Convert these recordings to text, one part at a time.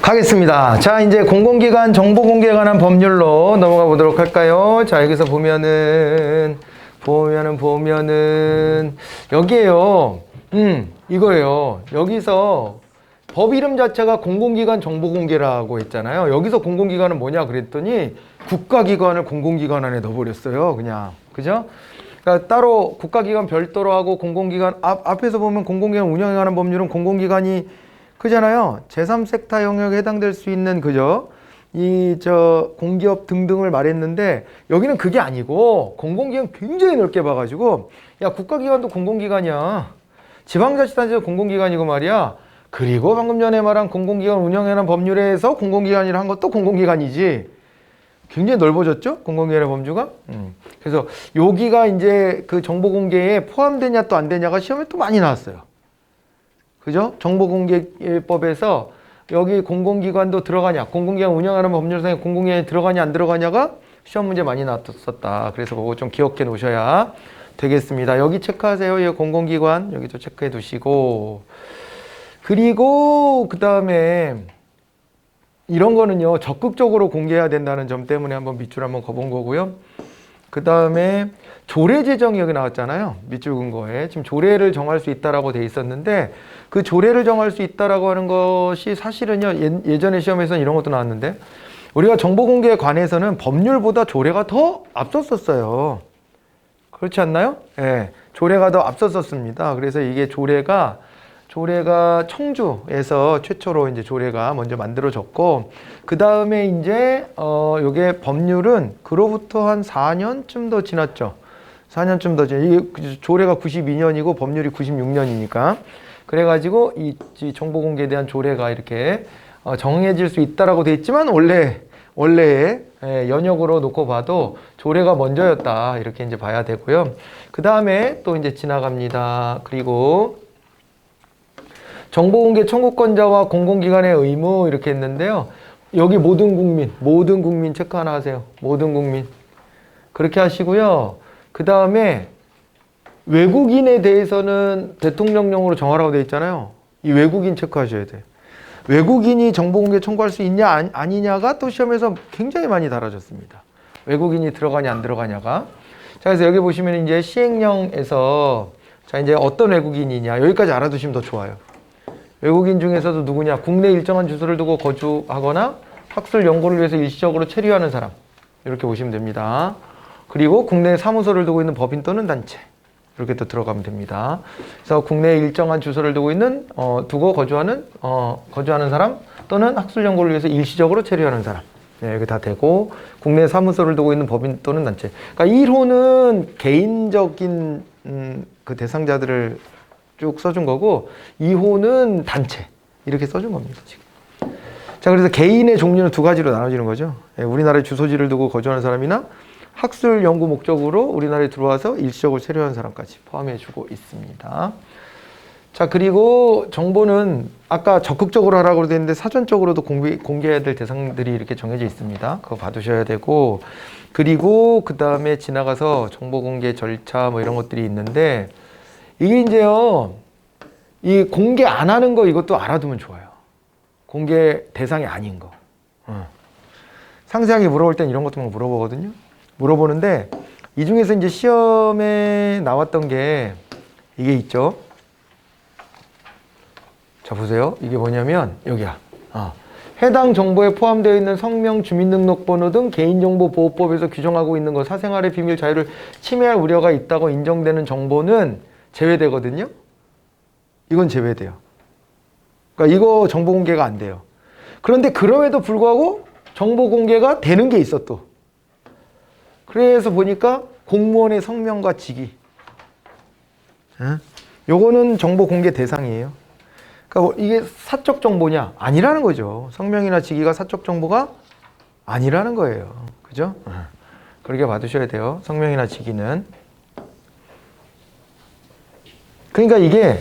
가겠습니다. 자, 이제 공공기관 정보 공개에 관한 법률로 넘어가 보도록 할까요? 자, 여기서 보면은 여기에요. 이거예요. 여기서 법 이름 자체가 공공기관 정보 공개라고 했잖아요. 여기서 공공기관은 뭐냐 그랬더니 국가기관을 공공기관 안에 넣어버렸어요. 그냥. 그죠? 그러니까 따로 국가기관 별도로 하고 공공기관 앞에서 보면 공공기관 운영에 관한 법률은 공공기관이 그잖아요. 제3섹터 영역에 해당될 수 있는 그죠? 공기업 등등을 말했는데 여기는 그게 아니고 공공기관 굉장히 넓게 봐가지고 야 국가기관도 공공기관이야. 지방자치단체도 공공기관이고 말이야. 그리고 방금 전에 말한 공공기관 운영에 관한 법률에서 공공기관이라 한 것도 공공기관이지. 굉장히 넓어졌죠? 공공기관의 범주가. 그래서 여기가 이제 그 정보공개에 포함되냐 또 안 되냐가 시험에 또 많이 나왔어요. 그죠? 정보공개법에서 여기 공공기관도 들어가냐, 공공기관 운영하는 법률상에 공공기관이 들어가냐 안 들어가냐가 시험 문제 많이 나왔었다. 그래서 그거 좀 기억해 놓으셔야 되겠습니다. 여기 체크하세요. 이 공공기관 여기도 체크해 두시고, 그리고 그 다음에 이런 거는요 적극적으로 공개해야 된다는 점 때문에 한번 밑줄 한번 거본 거고요. 그 다음에 조례 제정이 여기 나왔잖아요. 밑줄 근거에 지금 조례를 정할 수 있다라고 돼 있었는데 그 조례를 정할 수 있다라고 하는 것이 사실은요 예전에 시험에서는 이런 것도 나왔는데 우리가 정보공개에 관해서는 법률보다 조례가 더 앞섰었어요. 그렇지 않나요? 예, 조례가 더 앞섰었습니다. 그래서 이게 조례가 청주에서 최초로 이제 조례가 먼저 만들어졌고, 그 다음에 이제, 요게 법률은 그로부터 한 4년쯤 더 지났죠. 4년쯤 더 이게 조례가 92년이고 법률이 96년이니까. 그래가지고 이 정보공개에 대한 조례가 이렇게 정해질 수 있다라고 돼 있지만 원래의 연역으로 놓고 봐도 조례가 먼저였다. 이렇게 이제 봐야 되고요. 그 다음에 또 이제 지나갑니다. 그리고 정보공개 청구권자와 공공기관의 의무 이렇게 했는데요. 여기 모든 국민 체크 하나 하세요. 모든 국민. 그렇게 하시고요. 그 다음에 외국인에 대해서는 대통령령으로 정하라고 되어 있잖아요. 이 외국인 체크하셔야 돼요. 외국인이 정보공개 청구할 수 있냐 아니냐가 또 시험에서 굉장히 많이 다뤄졌습니다. 외국인이 들어가냐 안 들어가냐가. 자, 그래서 여기 보시면 이제 시행령에서 자 이제 어떤 외국인이냐 여기까지 알아두시면 더 좋아요. 외국인 중에서도 누구냐? 국내 일정한 주소를 두고 거주하거나 학술 연구를 위해서 일시적으로 체류하는 사람. 이렇게 보시면 됩니다. 그리고 국내 사무소를 두고 있는 법인 또는 단체. 이렇게 또 들어가면 됩니다. 그래서 국내 일정한 주소를 두고 거주하는 사람 또는 학술 연구를 위해서 일시적으로 체류하는 사람. 네, 이게 다 되고 국내 사무소를 두고 있는 법인 또는 단체. 그러니까 1호는 개인적인 그 대상자들을 쭉 써준 거고 2호는 단체 이렇게 써준 겁니다 지금. 자, 그래서 개인의 종류는 두 가지로 나눠지는 거죠. 우리나라에 주소지를 두고 거주하는 사람이나 학술 연구 목적으로 우리나라에 들어와서 일시적으로 체류하는 사람까지 포함해주고 있습니다. 자, 그리고 정보는 아까 적극적으로 하라고 되어 있는데 사전적으로도 공개해야 될 대상들이 이렇게 정해져 있습니다. 그거 봐두셔야 되고, 그리고 그 다음에 지나가서 정보 공개 절차 뭐 이런 것들이 있는데 이게 이제요, 이 공개 안 하는 거 이것도 알아두면 좋아요. 공개 대상이 아닌 거. 상세하게 물어볼 땐 이런 것도 물어보거든요. 물어보는데 이 중에서 이제 시험에 나왔던 게 이게 있죠. 자, 보세요. 이게 뭐냐면 여기야. 해당 정보에 포함되어 있는 성명, 주민등록번호 등 개인정보보호법에서 규정하고 있는 것, 사생활의 비밀 자유를 침해할 우려가 있다고 인정되는 정보는 제외되거든요. 이건 제외돼요. 그러니까 이거 정보 공개가 안 돼요. 그런데 그럼에도 불구하고 정보 공개가 되는 게 있어 또. 그래서 보니까 공무원의 성명과 직위. 요거는 정보 공개 대상이에요. 그러니까 이게 사적 정보냐? 아니라는 거죠. 성명이나 직위가 사적 정보가 아니라는 거예요. 그죠? 그렇게 봐두셔야 돼요. 성명이나 직위는. 그러니까 이게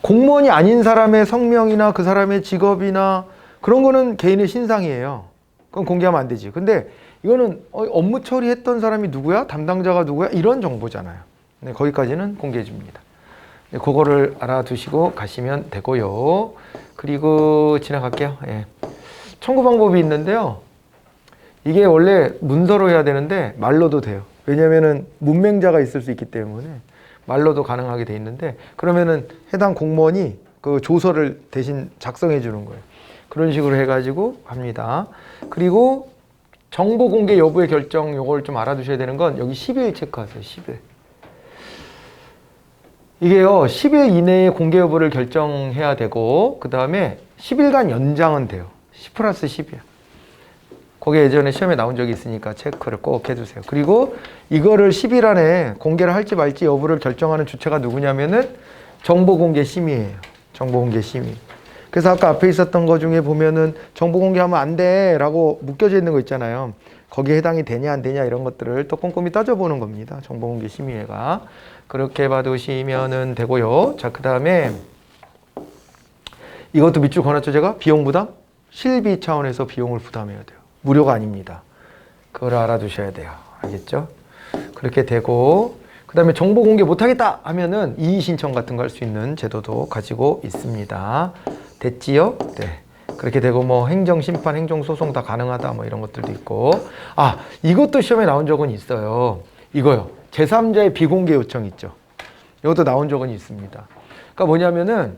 공무원이 아닌 사람의 성명이나 그 사람의 직업이나 그런 거는 개인의 신상이에요. 그건 공개하면 안 되지. 근데 이거는 업무 처리했던 사람이 누구야? 담당자가 누구야? 이런 정보잖아요. 네, 거기까지는 공개해 줍니다. 그거를 알아두시고 가시면 되고요. 그리고 지나갈게요. 예. 청구 방법이 있는데요. 이게 원래 문서로 해야 되는데 말로도 돼요. 왜냐면은 문맹자가 있을 수 있기 때문에 말로도 가능하게 돼 있는데, 그러면은 해당 공무원이 그 조서를 대신 작성해 주는 거예요. 그런 식으로 해가지고 합니다. 그리고 정보 공개 여부의 결정, 요걸 좀 알아두셔야 되는 건 여기 10일 체크하세요. 10일. 이게요, 10일 이내에 공개 여부를 결정해야 되고, 그 다음에 10일간 연장은 돼요. 10 플러스 10이야. 거기 예전에 시험에 나온 적이 있으니까 체크를 꼭 해주세요. 그리고 이거를 10일 안에 공개를 할지 말지 여부를 결정하는 주체가 누구냐면은 정보공개심의예요. 정보공개심의. 그래서 아까 앞에 있었던 거 중에 보면은 정보공개하면 안 돼 라고 묶여져 있는 거 있잖아요. 거기에 해당이 되냐 안 되냐 이런 것들을 또 꼼꼼히 따져보는 겁니다. 정보공개심의회가. 그렇게 봐두시면 되고요. 자, 그 다음에 이것도 밑줄 그어놨죠 제가? 비용 부담? 실비 차원에서 비용을 부담해야 돼요. 무료가 아닙니다. 그걸 알아두셔야 돼요. 알겠죠? 그렇게 되고, 그 다음에 정보 공개 못하겠다 하면은 이의 신청 같은 거 할 수 있는 제도도 가지고 있습니다. 됐지요? 네. 그렇게 되고 뭐 행정 심판, 행정 소송 다 가능하다 뭐 이런 것들도 있고. 아, 이것도 시험에 나온 적은 있어요. 이거요. 제3자의 비공개 요청 있죠. 이것도 나온 적은 있습니다. 그러니까 뭐냐면은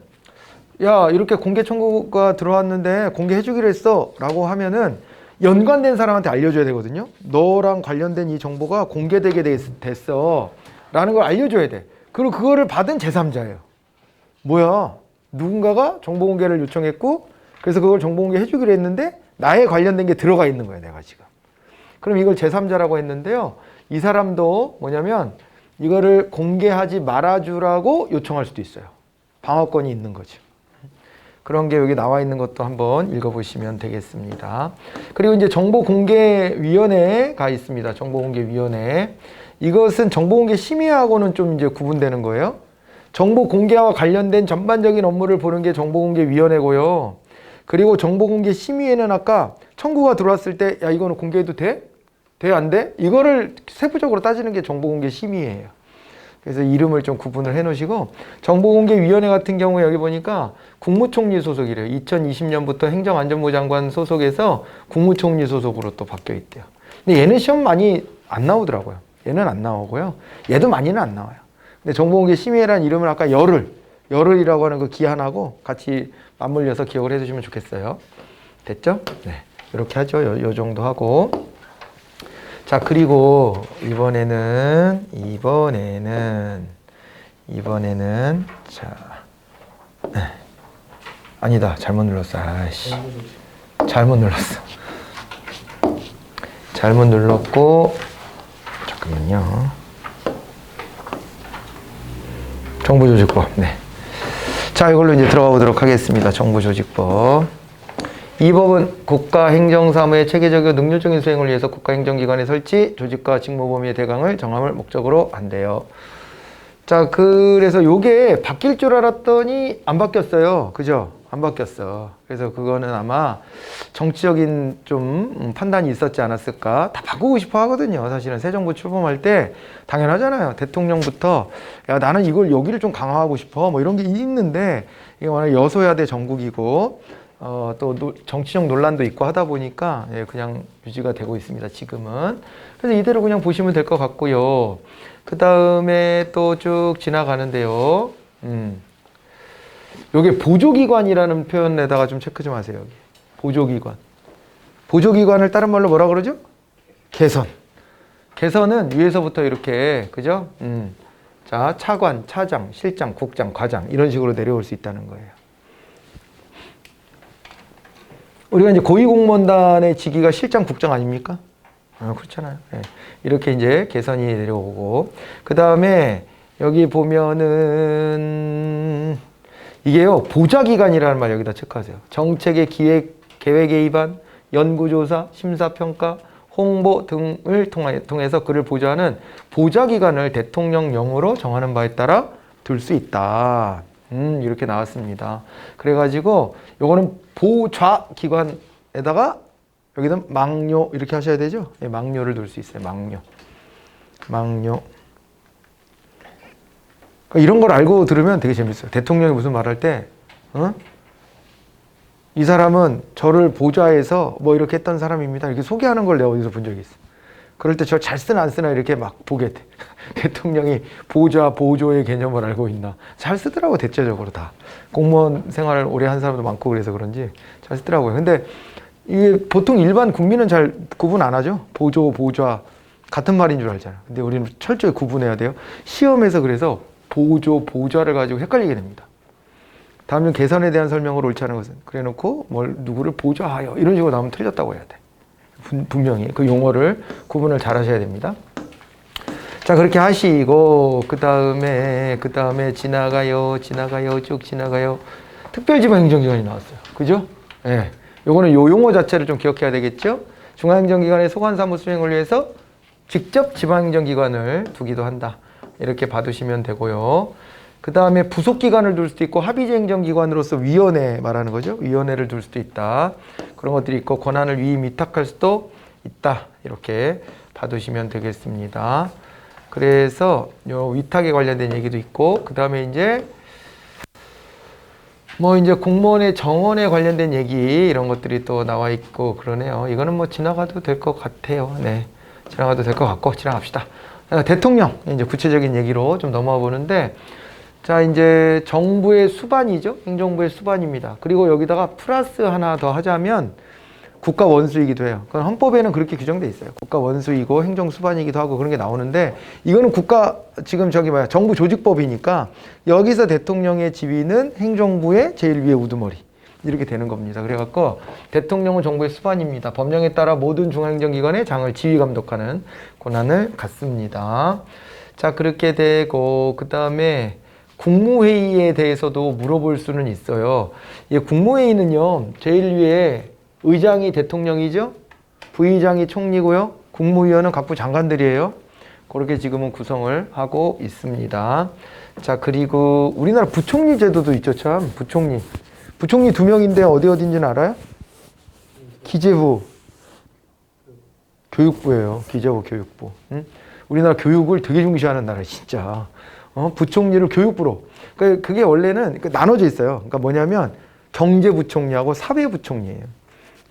야, 이렇게 공개 청구가 들어왔는데 공개해 주기로 했어 라고 하면은 연관된 사람한테 알려줘야 되거든요. 너랑 관련된 이 정보가 공개되게 됐어 라는 걸 알려줘야 돼. 그리고 그거를 받은 제3자예요. 뭐야, 누군가가 정보 공개를 요청했고 그래서 그걸 정보 공개 해주기로 했는데 나에 관련된 게 들어가 있는 거야, 내가 지금. 그럼 이걸 제3자라고 했는데요. 이 사람도 뭐냐면 이거를 공개하지 말아주라고 요청할 수도 있어요. 방어권이 있는 거죠. 그런 게 여기 나와 있는 것도 한번 읽어보시면 되겠습니다. 그리고 이제 정보공개위원회가 있습니다. 정보공개위원회. 이것은 정보공개심의하고는 좀 이제 구분되는 거예요. 정보공개와 관련된 전반적인 업무를 보는 게 정보공개위원회고요. 그리고 정보공개심의회는 아까 청구가 들어왔을 때 야, 이거는 공개해도 돼? 돼? 안 돼? 이거를 세부적으로 따지는 게 정보공개심의회예요. 그래서 이름을 좀 구분을 해 놓으시고, 정보공개위원회 같은 경우에 여기 보니까 국무총리 소속이래요. 2020년부터 행정안전부 장관 소속에서 국무총리 소속으로 또 바뀌어 있대요. 근데 얘는 시험 많이 안 나오더라고요. 얘는 안 나오고요. 얘도 많이는 안 나와요. 근데 정보공개심의회라는 이름을 아까 열흘이라고 하는 그 기한하고 같이 맞물려서 기억을 해 주시면 좋겠어요. 됐죠? 네. 이렇게 하죠. 요 정도 하고. 자, 그리고 이번에는 자, 네. 아니다, 잘못 눌렀어. 아이씨, 잘못 눌렀고, 잠깐만요. 정보조직법. 네. 자, 이걸로 이제 들어가 보도록 하겠습니다. 정보조직법. 이 법은 국가행정사무의 체계적이고 능률적인 수행을 위해서 국가행정기관의 설치, 조직과 직무 범위의 대강을 정함을 목적으로 한대요. 자, 그래서 요게 바뀔 줄 알았더니 안 바뀌었어요. 그죠? 안 바뀌었어. 그래서 그거는 아마 정치적인 좀 판단이 있었지 않았을까? 다 바꾸고 싶어 하거든요. 사실은 새 정부 출범할 때 당연하잖아요. 대통령부터 야, 나는 이걸 여기를 좀 강화하고 싶어. 뭐 이런 게 있는데 이게 워낙 여소야대 정국이고 또 정치적 논란도 있고 하다 보니까 예, 그냥 유지가 되고 있습니다. 지금은. 그래서 이대로 그냥 보시면 될 것 같고요. 그 다음에 또 쭉 지나가는데요. 요게 보조기관이라는 표현에다가 좀 체크 좀 하세요. 여기. 보조기관. 보조기관을 다른 말로 뭐라 그러죠? 개선. 개선은 위에서부터 이렇게, 그죠? 자, 차관, 차장, 실장, 국장, 과장 이런 식으로 내려올 수 있다는 거예요. 우리가 이제 고위공무원단의 직위가 실장, 국장 아닙니까? 그렇잖아요. 네. 이렇게 이제 개선이 내려오고, 그 다음에 여기 보면은 이게요, 보좌기관이라는 말 여기다 체크하세요. 정책의 계획에 입안, 연구조사, 심사평가, 홍보 등을 통해서 그를 보좌하는 보좌기관을 대통령령으로 정하는 바에 따라 둘 수 있다. 이렇게 나왔습니다. 그래가지고 요거는 보좌기관에다가 여기는 망료 이렇게 하셔야 되죠. 예, 망료를 둘 수 있어요. 망료. 이런 걸 알고 들으면 되게 재밌어요. 대통령이 무슨 말할 때, 이 사람은 저를 보좌해서 뭐 이렇게 했던 사람입니다. 이렇게 소개하는 걸 내가 어디서 본 적이 있어. 그럴 때 저 잘 쓰나 안 쓰나 이렇게 막 보게 돼. 대통령이 보좌, 보조의 개념을 알고 있나. 잘 쓰더라고, 대체적으로 다. 공무원 생활을 오래 한 사람도 많고 그래서 그런지 잘 쓰더라고요. 근데 이게 보통 일반 국민은 잘 구분 안 하죠. 보조, 보좌. 같은 말인 줄 알잖아. 근데 우리는 철저히 구분해야 돼요. 시험에서 그래서 보조, 보좌를 가지고 헷갈리게 됩니다. 다음 중 개선에 대한 설명을 옳지 않은 것은 그래 놓고 뭘 누구를 보좌하여 이런 식으로 나오면 틀렸다고 해야 돼. 분명히 그 용어를 구분을 잘 하셔야 됩니다. 자, 그렇게 하시고 그 다음에 지나가요 쭉 지나가요. 특별지방행정기관이 나왔어요. 그죠? 예. 요거는 요 용어 자체를 좀 기억해야 되겠죠? 중앙행정기관의 소관사무 수행을 위해서 직접 지방행정기관을 두기도 한다. 이렇게 봐두시면 되고요. 그 다음에 부속기관을 둘 수도 있고 합의제행정기관으로서 위원회 말하는 거죠. 위원회를 둘 수도 있다. 그런 것들이 있고 권한을 위임 위탁할 수도 있다. 이렇게 봐두시면 되겠습니다. 그래서 요 위탁에 관련된 얘기도 있고 그 다음에 이제 뭐 이제 공무원의 정원에 관련된 얘기 이런 것들이 또 나와 있고 그러네요. 이거는 뭐 지나가도 될 것 같아요. 네, 지나가도 될 것 같고 지나갑시다. 대통령 이제 구체적인 얘기로 좀 넘어가 보는데 자, 이제 정부의 수반이죠. 행정부의 수반입니다. 그리고 여기다가 플러스 하나 더 하자면 국가 원수이기도 해요. 그건 헌법에는 그렇게 규정돼 있어요. 국가 원수이고 행정 수반이기도 하고 그런 게 나오는데 이거는 국가 지금 정부 조직법이니까 여기서 대통령의 지위는 행정부의 제일 위에 우두머리 이렇게 되는 겁니다. 그래갖고 대통령은 정부의 수반입니다. 법령에 따라 모든 중앙행정기관의 장을 지휘 감독하는 권한을 갖습니다. 자, 그렇게 되고 그 다음에 국무회의에 대해서도 물어볼 수는 있어요. 이 국무회의는요, 제일 위에 의장이 대통령이죠. 부의장이 총리고요. 국무위원은 각부 장관들이에요. 그렇게 지금은 구성을 하고 있습니다. 자, 그리고 우리나라 부총리 제도도 있죠. 참, 부총리 2명인데 어딘지는 알아요? 기재부, 교육부예요. 기재부, 교육부. 응? 우리나라 교육을 되게 중시하는 나라 진짜. 부총리를 교육부로. 그게 원래는 나눠져 있어요. 그러니까 뭐냐면 경제부총리하고 사회부총리예요.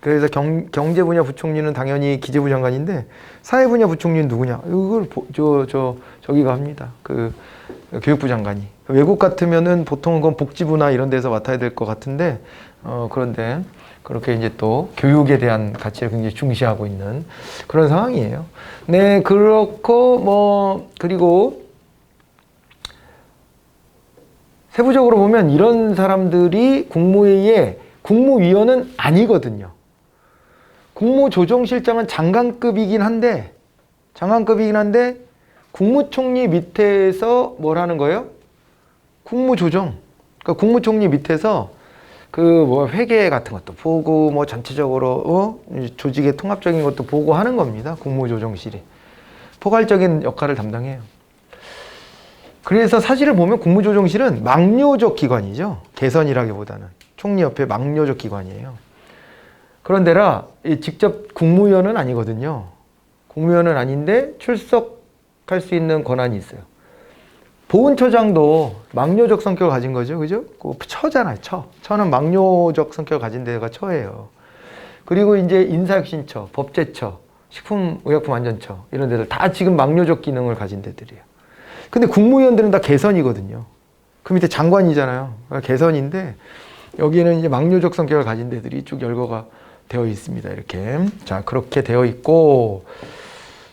그래서 경제 분야 부총리는 당연히 기재부 장관인데 사회 분야 부총리는 누구냐? 이걸 저기가 합니다. 그 교육부 장관이. 외국 같으면은 보통 건 복지부나 이런 데서 맡아야 될 것 같은데 그런데 그렇게 이제 또 교육에 대한 가치를 굉장히 중시하고 있는 그런 상황이에요. 네, 그렇고 뭐 그리고 세부적으로 보면 이런 사람들이 국무회의에 국무위원은 아니거든요. 국무조정실장은 장관급이긴 한데 국무총리 밑에서 뭘 하는 거예요? 국무조정. 그러니까 국무총리 밑에서 회계 같은 것도 보고 뭐 전체적으로 조직의 통합적인 것도 보고 하는 겁니다. 국무조정실이. 포괄적인 역할을 담당해요. 그래서 사실을 보면 국무조정실은 막료적 기관이죠. 개선이라기보다는. 총리 옆에 막료적 기관이에요. 그런데라 직접 국무위원은 아니거든요. 국무위원은 아닌데 출석할 수 있는 권한이 있어요. 보훈처장도 막료적 성격을 가진 거죠. 그죠? 처잖아요. 처는 막료적 성격을 가진 데가 처예요. 그리고 이제 인사혁신처, 법제처, 식품의약품안전처 이런 데들 다 지금 막료적 기능을 가진 데들이에요. 근데 국무위원들은 다 개선이거든요. 그 밑에 장관이잖아요. 개선인데 여기는 이제 막료적 성격을 가진 데들이 쭉 열거가 되어 있습니다. 이렇게. 자, 그렇게 되어 있고,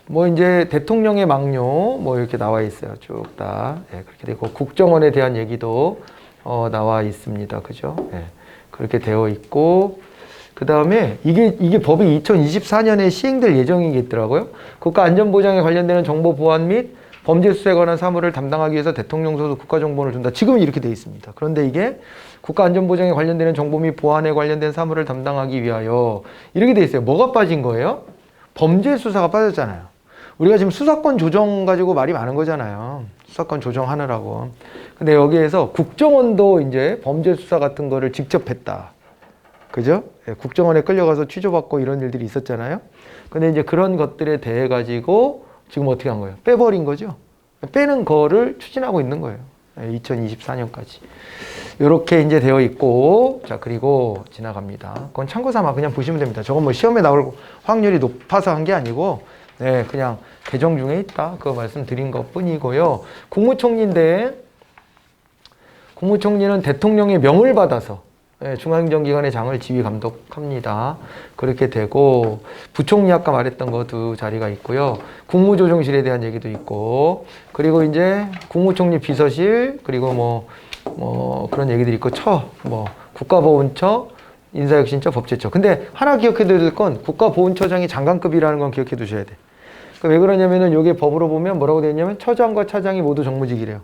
뭐 이제 대통령의 막료, 뭐 이렇게 나와 있어요. 쭉 다. 네, 그렇게 되고, 국정원에 대한 얘기도 나와 있습니다. 그죠? 네, 그렇게 되어 있고, 그 다음에 이게 법이 2024년에 시행될 예정이겠더라고요. 국가안전보장에 관련되는 정보 보안 및 범죄 수사에 관한 사무를 담당하기 위해서 대통령 소속 국가정보원을 준다. 지금은 이렇게 되어 있습니다. 그런데 이게 국가안전보장에 관련되는 정보 및 보안에 관련된 사무를 담당하기 위하여 이렇게 되어 있어요. 뭐가 빠진 거예요? 범죄 수사가 빠졌잖아요. 우리가 지금 수사권 조정 가지고 말이 많은 거잖아요. 수사권 조정하느라고. 근데 여기에서 국정원도 이제 범죄 수사 같은 거를 직접 했다. 그죠? 국정원에 끌려가서 취조받고 이런 일들이 있었잖아요. 근데 이제 그런 것들에 대해 가지고 지금 어떻게 한 거예요? 빼버린 거죠. 빼는 거를 추진하고 있는 거예요. 2024년까지. 이렇게 이제 되어 있고, 자, 그리고 지나갑니다. 그건 참고 삼아 그냥 보시면 됩니다. 저건 뭐 시험에 나올 확률이 높아서 한 게 아니고, 네, 그냥 개정 중에 있다. 그거 말씀드린 것 뿐이고요. 국무총리인데, 국무총리는 대통령의 명을 받아서 중앙행정기관의 장을 지휘 감독합니다. 그렇게 되고, 부총리 아까 말했던 거 두 자리가 있고요. 국무조정실에 대한 얘기도 있고, 그리고 이제 국무총리 비서실, 그리고 뭐 그런 얘기들이 있고, 국가보훈처, 인사혁신처, 법제처. 근데 하나 기억해 두야 될 건 국가보훈처장이 장관급이라는 건 기억해 두셔야 돼. 왜 그러냐면은 여기 법으로 보면 뭐라고 되어 있냐면 처장과 차장이 모두 정무직이래요.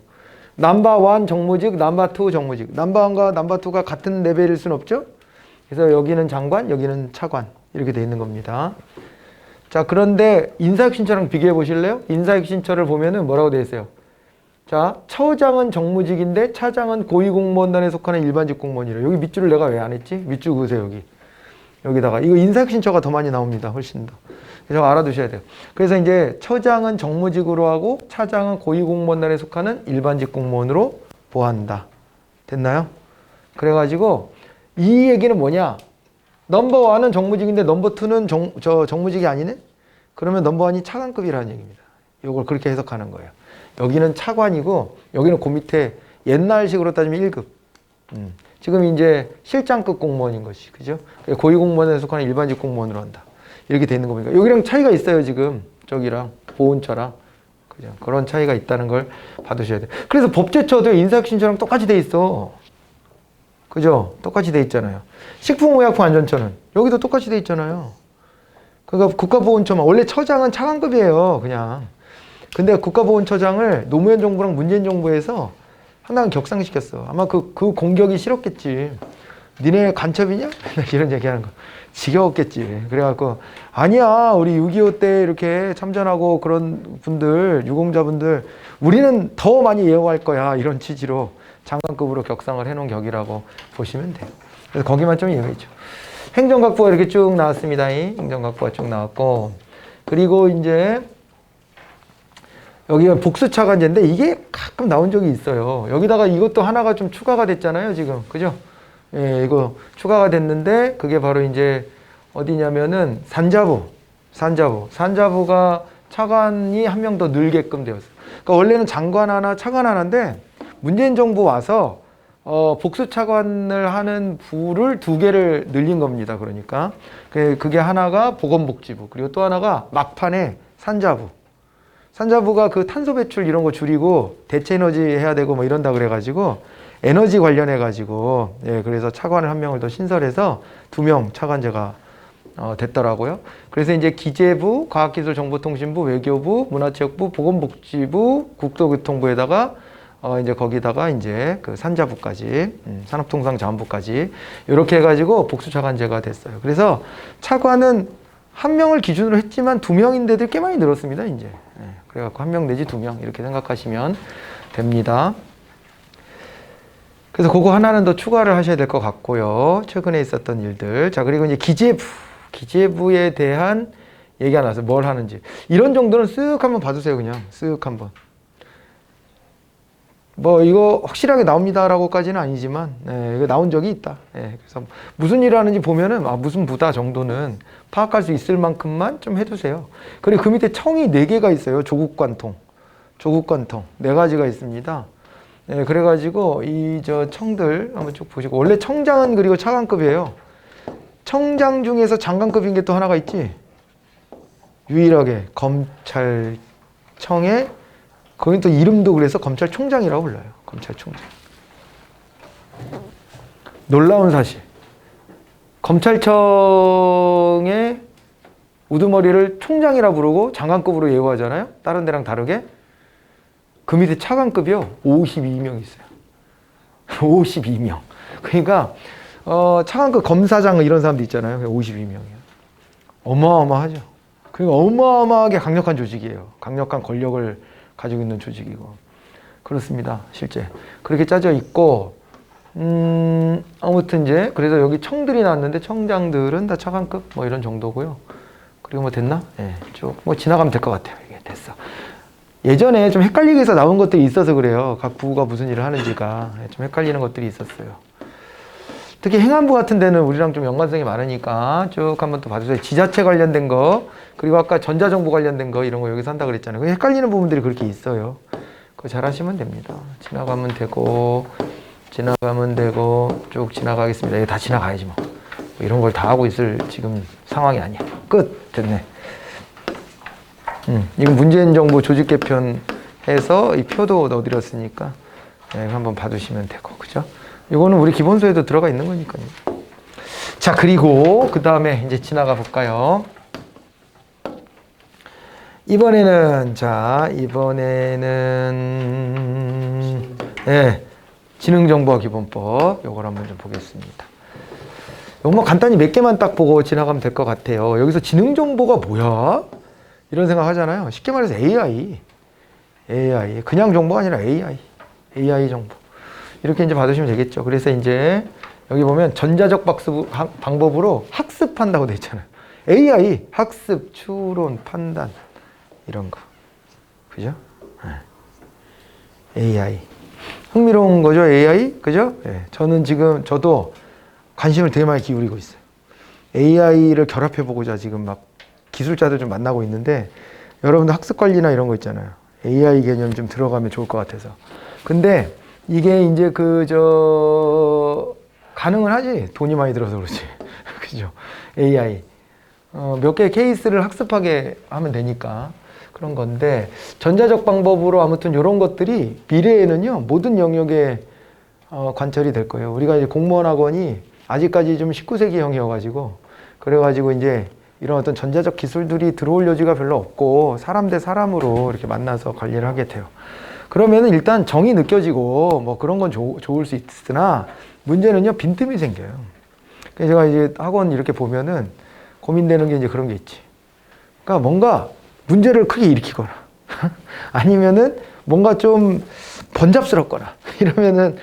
넘버1 정무직, 넘버2 정무직. 넘버1과 넘버2가 같은 레벨일 순 없죠? 그래서 여기는 장관, 여기는 차관. 이렇게 되어 있는 겁니다. 자, 그런데 인사혁신처랑 비교해 보실래요? 인사혁신처를 보면은 뭐라고 되어 있어요? 자, 처장은 정무직인데 차장은 고위공무원단에 속하는 일반직 공무원이래요. 여기 밑줄을 내가 왜 안 했지? 밑줄 그으세요, 여기. 여기다가. 이거 인사혁신처가 더 많이 나옵니다. 훨씬 더. 그래서 알아두셔야 돼요. 그래서 이제 처장은 정무직으로 하고 차장은 고위공무원단에 속하는 일반직 공무원으로 보한다. 됐나요? 그래가지고 이 얘기는 뭐냐? 넘버1은 정무직인데 넘버2는 정무직이 아니네? 그러면 넘버1이 차관급이라는 얘기입니다. 이걸 그렇게 해석하는 거예요. 여기는 차관이고 여기는 그 밑에 옛날식으로 따지면 1급. 지금 이제 실장급 공무원인 것이, 그죠? 고위공무원에 속하는 일반직 공무원으로 한다. 이렇게 돼 있는 겁니다. 여기랑 차이가 있어요, 지금. 저기랑, 보훈처랑. 그죠? 그런 차이가 있다는 걸 봐두셔야 돼요. 그래서 법제처도 인사혁신처랑 똑같이 돼 있어. 그죠? 똑같이 돼 있잖아요. 식품의약품안전처는 여기도 똑같이 돼 있잖아요. 그러니까 국가보훈처만, 원래 처장은 차관급이에요, 그냥. 근데 국가보훈처장을 노무현 정부랑 문재인 정부에서 상당히 격상시켰어. 아마 그 공격이 싫었겠지. 니네 간첩이냐? 이런 얘기하는 거. 지겨웠겠지. 그래갖고, 아니야, 우리 6.25 때 이렇게 참전하고 그런 분들, 유공자분들, 우리는 더 많이 예우할 거야. 이런 취지로 장관급으로 격상을 해놓은 격이라고 보시면 돼요. 그래서 거기만 좀 예외죠. 행정각부가 이렇게 쭉 나왔습니다. 행정각부가 쭉 나왔고, 그리고 이제, 여기가 복수차관제인데 이게 가끔 나온 적이 있어요. 여기다가 이것도 하나가 좀 추가가 됐잖아요, 지금. 그죠? 예, 이거 추가가 됐는데 그게 바로 이제 어디냐면은 산자부가 차관이 한 명 더 늘게끔 되었어요. 그러니까 원래는 장관 하나, 차관 하나인데 문재인 정부 와서 복수차관을 하는 부를 2개를 늘린 겁니다. 그러니까 그게 하나가 보건복지부, 그리고 또 하나가 막판에 산자부가 그 탄소 배출 이런 거 줄이고 대체 에너지 해야 되고 뭐 이런다 그래가지고 에너지 관련해가지고, 예, 그래서 차관을 한 명을 더 신설해서 2명 차관제가 됐더라고요. 그래서 이제 기재부, 과학기술정보통신부, 외교부, 문화체육부, 보건복지부, 국토교통부에다가 이제 거기다가 이제 그 산자부까지, 산업통상자원부까지 이렇게 해가지고 복수차관제가 됐어요. 그래서 차관은 한 명을 기준으로 했지만 2명인데도 꽤 많이 늘었습니다, 이제. 예, 그래갖고 1명 내지 2명 이렇게 생각하시면 됩니다. 그래서 그거 하나는 더 추가를 하셔야 될 것 같고요. 최근에 있었던 일들. 자, 그리고 이제 기재부에 대한 얘기가 나와서 뭘 하는지. 이런 정도는 쓱 한번 봐주세요, 그냥. 쓱 한번. 뭐, 이거 확실하게 나옵니다라고까지는 아니지만, 네, 이거 나온 적이 있다. 네, 그래서 무슨 일을 하는지 보면은, 무슨 부다 정도는 파악할 수 있을 만큼만 좀 해두세요. 그리고 그 밑에 청이 4개가 있어요. 조국관통. 4가지가 있습니다. 네, 그래가지고 청들 한번 쭉 보시고, 원래 청장은 그리고 차관급이에요. 청장 중에서 장관급인 게 또 하나가 있지. 유일하게 검찰청에, 거긴 또 이름도 그래서 검찰총장이라고 불러요. 검찰총장. 놀라운 사실. 검찰청의 우두머리를 총장이라 부르고 장관급으로 예우하잖아요. 다른 데랑 다르게. 그 밑에 차관급이요. 52명 있어요. 52명. 그러니까 차관급 검사장 이런 사람도 있잖아요. 52명이요. 어마어마하죠. 그러니까 어마어마하게 강력한 조직이에요. 강력한 권력을 가지고 있는 조직이고. 그렇습니다. 실제. 그렇게 짜져 있고, 아무튼 이제, 그래서 여기 청들이 나왔는데, 청장들은 다 차관급 뭐 이런 정도고요. 그리고 뭐 됐나? 예, 쭉 뭐 지나가면 될 것 같아요. 이게 됐어. 예전에 좀 헷갈리게 해서 나온 것들이 있어서 그래요. 각 부가 무슨 일을 하는지가 좀 헷갈리는 것들이 있었어요. 특히 행안부 같은 데는 우리랑 좀 연관성이 많으니까 쭉 한번 또 봐주세요. 지자체 관련된 거, 그리고 아까 전자정보 관련된 거 이런 거 여기서 한다 그랬잖아요. 헷갈리는 부분들이 그렇게 있어요. 그거 잘 하시면 됩니다. 지나가면 되고 쭉 지나가겠습니다. 이거 다 지나가야지 뭐. 이런 걸 다 하고 있을 지금 상황이 아니야. 끝! 됐네. 이건 문재인 정부 조직 개편해서 이 표도 넣어드렸으니까 한번 봐주시면 되고, 그죠? 이거는 우리 기본서에도 들어가 있는 거니까요. 자, 그리고 그 다음에 이제 지나가 볼까요? 이번에는 지능정보기본법 요걸 한번 좀 보겠습니다. 요거 뭐 간단히 몇 개만 딱 보고 지나가면 될 것 같아요. 여기서 지능정보가 뭐야? 이런 생각 하잖아요. 쉽게 말해서 AI. 그냥 정보가 아니라 AI 정보. 이렇게 이제 받으시면 되겠죠. 그래서 이제 여기 보면 전자적 방법으로 학습한다고 돼 있잖아요. AI, 학습, 추론, 판단. 이런 거. 그죠? AI. 흥미로운 거죠, AI? 그죠? 네. 저도 관심을 되게 많이 기울이고 있어요. AI를 결합해보고자 지금 막 기술자들 좀 만나고 있는데, 여러분들 학습 관리나 이런 거 있잖아요. AI 개념 좀 들어가면 좋을 것 같아서. 근데 이게 이제 가능은 하지. 돈이 많이 들어서 그렇지. 그죠? AI. 몇 개의 케이스를 학습하게 하면 되니까 그런 건데, 전자적 방법으로 아무튼 이런 것들이 미래에는요, 모든 영역에 관철이 될 거예요. 우리가 이제 공무원 학원이 아직까지 좀 19세기형이어가지고, 그래가지고 이제 이런 어떤 전자적 기술들이 들어올 여지가 별로 없고, 사람 대 사람으로 이렇게 만나서 관리를 하게 돼요. 그러면은 일단 정이 느껴지고 뭐 그런 건 좋을 수 있으나, 문제는요, 빈틈이 생겨요. 그래서 제가 이제 학원 이렇게 보면은 고민되는 게 이제 그런 게 있지. 그러니까 뭔가 문제를 크게 일으키거나 아니면은 뭔가 좀 번잡스럽거나 이러면은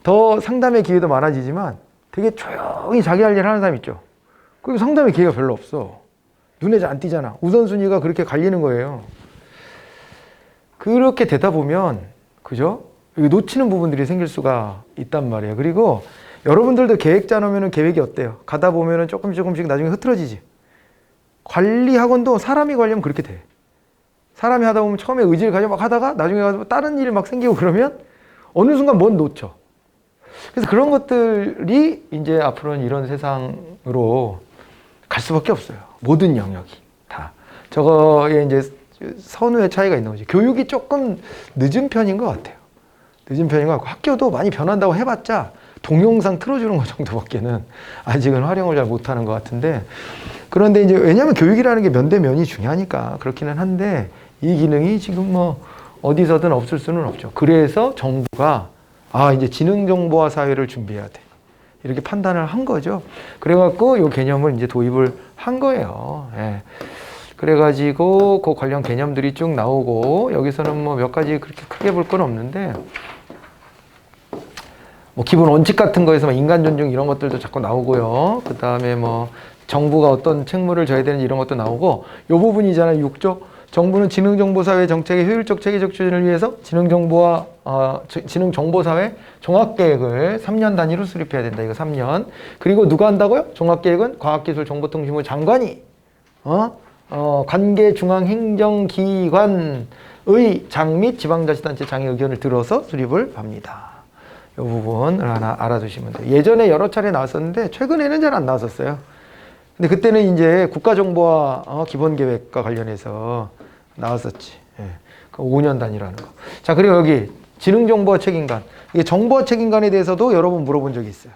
더 상담의 기회도 많아지지만, 되게 조용히 자기 할 일 하는 사람 있죠. 그리고 상담의 기회가 별로 없어. 눈에 잘 안 띄잖아. 우선순위가 그렇게 갈리는 거예요. 그렇게 되다 보면, 그죠? 놓치는 부분들이 생길 수가 있단 말이에요. 그리고 여러분들도 계획 짜놓으면 계획이 어때요? 가다 보면 조금씩 나중에 흐트러지지. 관리 학원도 사람이 관리하면 그렇게 돼. 사람이 하다 보면 처음에 의지를 가지고 막 하다가 나중에 가서 다른 일이 막 생기고 그러면 어느 순간 뭔 놓쳐. 그래서 그런 것들이 이제 앞으로는 이런 세상으로 갈 수밖에 없어요. 모든 영역이 다. 저거에 이제 선후의 차이가 있는 거지. 교육이 조금 늦은 편인 것 같아요. 늦은 편인 것 같고, 학교도 많이 변한다고 해봤자 동영상 틀어주는 것 정도밖에는 아직은 활용을 잘 못하는 것 같은데, 그런데 이제 왜냐하면 교육이라는 게 면대면이 중요하니까 그렇기는 한데, 이 기능이 지금 뭐 어디서든 없을 수는 없죠. 그래서 정부가 이제 지능정보화 사회를 준비해야 돼, 이렇게 판단을 한 거죠. 그래갖고 이 개념을 이제 도입을 한 거예요. 예. 그래가지고 그 관련 개념들이 쭉 나오고, 여기서는 뭐 몇 가지 그렇게 크게 볼 건 없는데, 뭐 기본 원칙 같은 거에서 뭐 인간 존중 이런 것들도 자꾸 나오고요. 그 다음에 뭐 정부가 어떤 책무를 져야 되는지 이런 것도 나오고, 요 부분이잖아요. 6조. 정부는 지능정보사회 정책의 효율적 체계적 추진을 위해서 지능정보사회 종합계획을 3년 단위로 수립해야 된다. 이거 3년. 그리고 누가 한다고요? 종합계획은 과학기술정보통신부 장관이 관계 중앙행정기관의 장 및 지방자치단체 장의 의견을 들어서 수립을 합니다. 이 부분을 하나 알아두시면 돼요. 예전에 여러 차례 나왔었는데 최근에는 잘 안 나왔었어요. 근데 그때는 이제 국가정보화 기본계획과 관련해서 나왔었지. 예. 5년 단위로 하는 거. 자, 그리고 여기 지능정보화 책임관. 이게 정보화 책임관에 대해서도 여러 번 물어본 적이 있어요.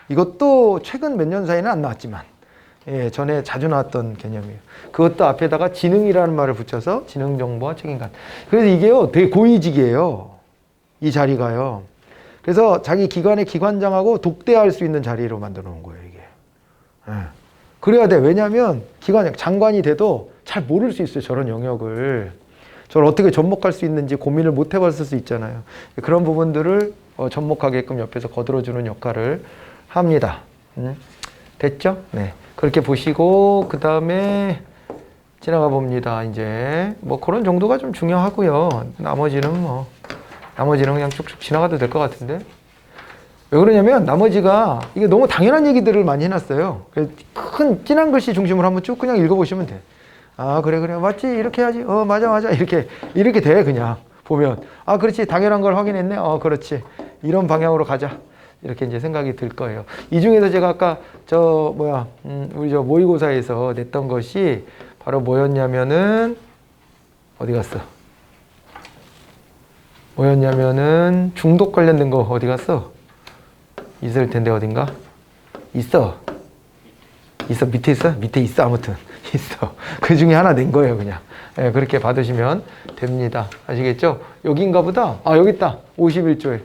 이것도 최근 몇 년 사이는 안 나왔지만, 예, 전에 자주 나왔던 개념이에요. 그것도 앞에다가 지능이라는 말을 붙여서 지능정보화 책임관. 그래서 이게요, 되게 고위직이에요. 이 자리가요. 그래서 자기 기관의 기관장하고 독대할 수 있는 자리로 만들어 놓은 거예요, 이게. 예. 그래야 돼. 왜냐하면 장관이 돼도 잘 모를 수 있어요, 저런 영역을. 저를 어떻게 접목할 수 있는지 고민을 못 해봤을 수 있잖아요. 그런 부분들을 접목하게끔 옆에서 거들어주는 역할을 합니다. 됐죠? 네. 그렇게 보시고, 그 다음에 지나가 봅니다. 이제 뭐 그런 정도가 좀 중요하고요. 나머지는 그냥 쭉쭉 지나가도 될 것 같은데. 왜 그러냐면 나머지가 이게 너무 당연한 얘기들을 많이 해놨어요. 큰 진한 글씨 중심으로 한번 쭉 그냥 읽어보시면 돼. 아, 그래 맞지, 이렇게 해야지, 맞아 이렇게 돼. 그냥 보면 그렇지, 당연한 걸 확인했네, 그렇지, 이런 방향으로 가자, 이렇게 이제 생각이 들 거예요. 이 중에서 제가 아까 우리 모의고사에서 냈던 것이 바로 뭐였냐면은, 어디 갔어? 뭐였냐면은 중독 관련된 거 어디 갔어? 있을 텐데 어딘가? 있어, 밑에 있어? 밑에 있어. 아무튼 있어. 그 중에 하나 낸 거예요, 그냥. 예, 그렇게 받으시면 됩니다. 아시겠죠? 여기인가 보다. 여기 있다. 51조에.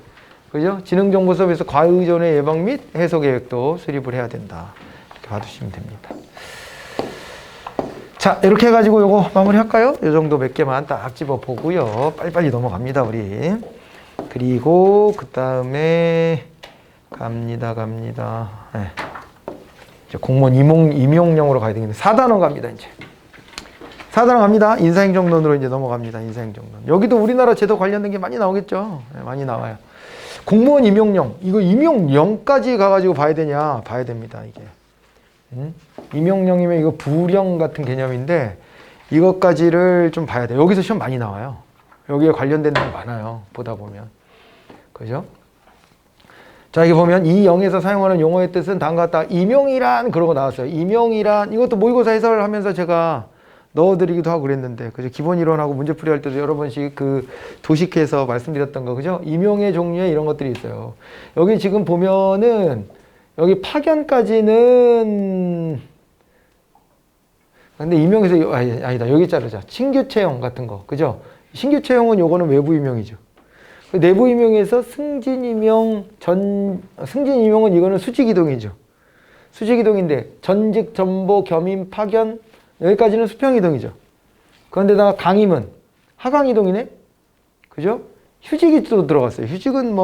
그죠? 지능정보 수업에서 과의존의 예방 및 해소 계획도 수립을 해야 된다. 이렇게 받으시면 됩니다. 자, 이렇게 해가지고 요거 마무리 할까요? 요 정도 몇 개만 딱 집어 보고요. 빨리빨리 넘어갑니다, 우리. 그리고 그 다음에 갑니다. 네. 이제 공무원 임용령으로 가야 되겠네. 4단원 갑니다, 이제. 4단원 갑니다. 인사행정론으로 이제 넘어갑니다. 인사행정론. 여기도 우리나라 제도 관련된 게 많이 나오겠죠. 네, 많이 나와요. 공무원 임용령. 이거 임용령까지 가가지고 봐야 되냐? 봐야 됩니다, 이게. 임용령이면 이거 부령 같은 개념인데, 이것까지를 좀 봐야 돼요. 여기서 시험 많이 나와요. 여기에 관련된 내용 많아요. 보다 보면. 그죠? 자, 이게 보면 이 영에서 사용하는 용어의 뜻은 다음과 같다. 임용이란 그런 거 나왔어요. 임용이란, 이것도 모의고사 해설을 하면서 제가 넣어드리기도 하고 그랬는데, 그죠? 기본 이론하고 문제풀이 할 때도 여러 번씩 도식해서 말씀드렸던 거, 그죠? 임용의 종류에 이런 것들이 있어요. 여기 지금 보면은 여기 파견까지는, 근데 임용에서 아니다. 여기 자르자. 신규 채용 같은 거, 그죠? 신규 채용은 요거는 외부 임용이죠. 내부 임용에서 승진 임용은 이거는 수직 이동이죠. 수직 이동인데 전직, 전보, 겸임, 파견 여기까지는 수평 이동이죠. 그런데다가 강임은 하강 이동이네. 그죠? 휴직이 또 들어갔어요. 휴직은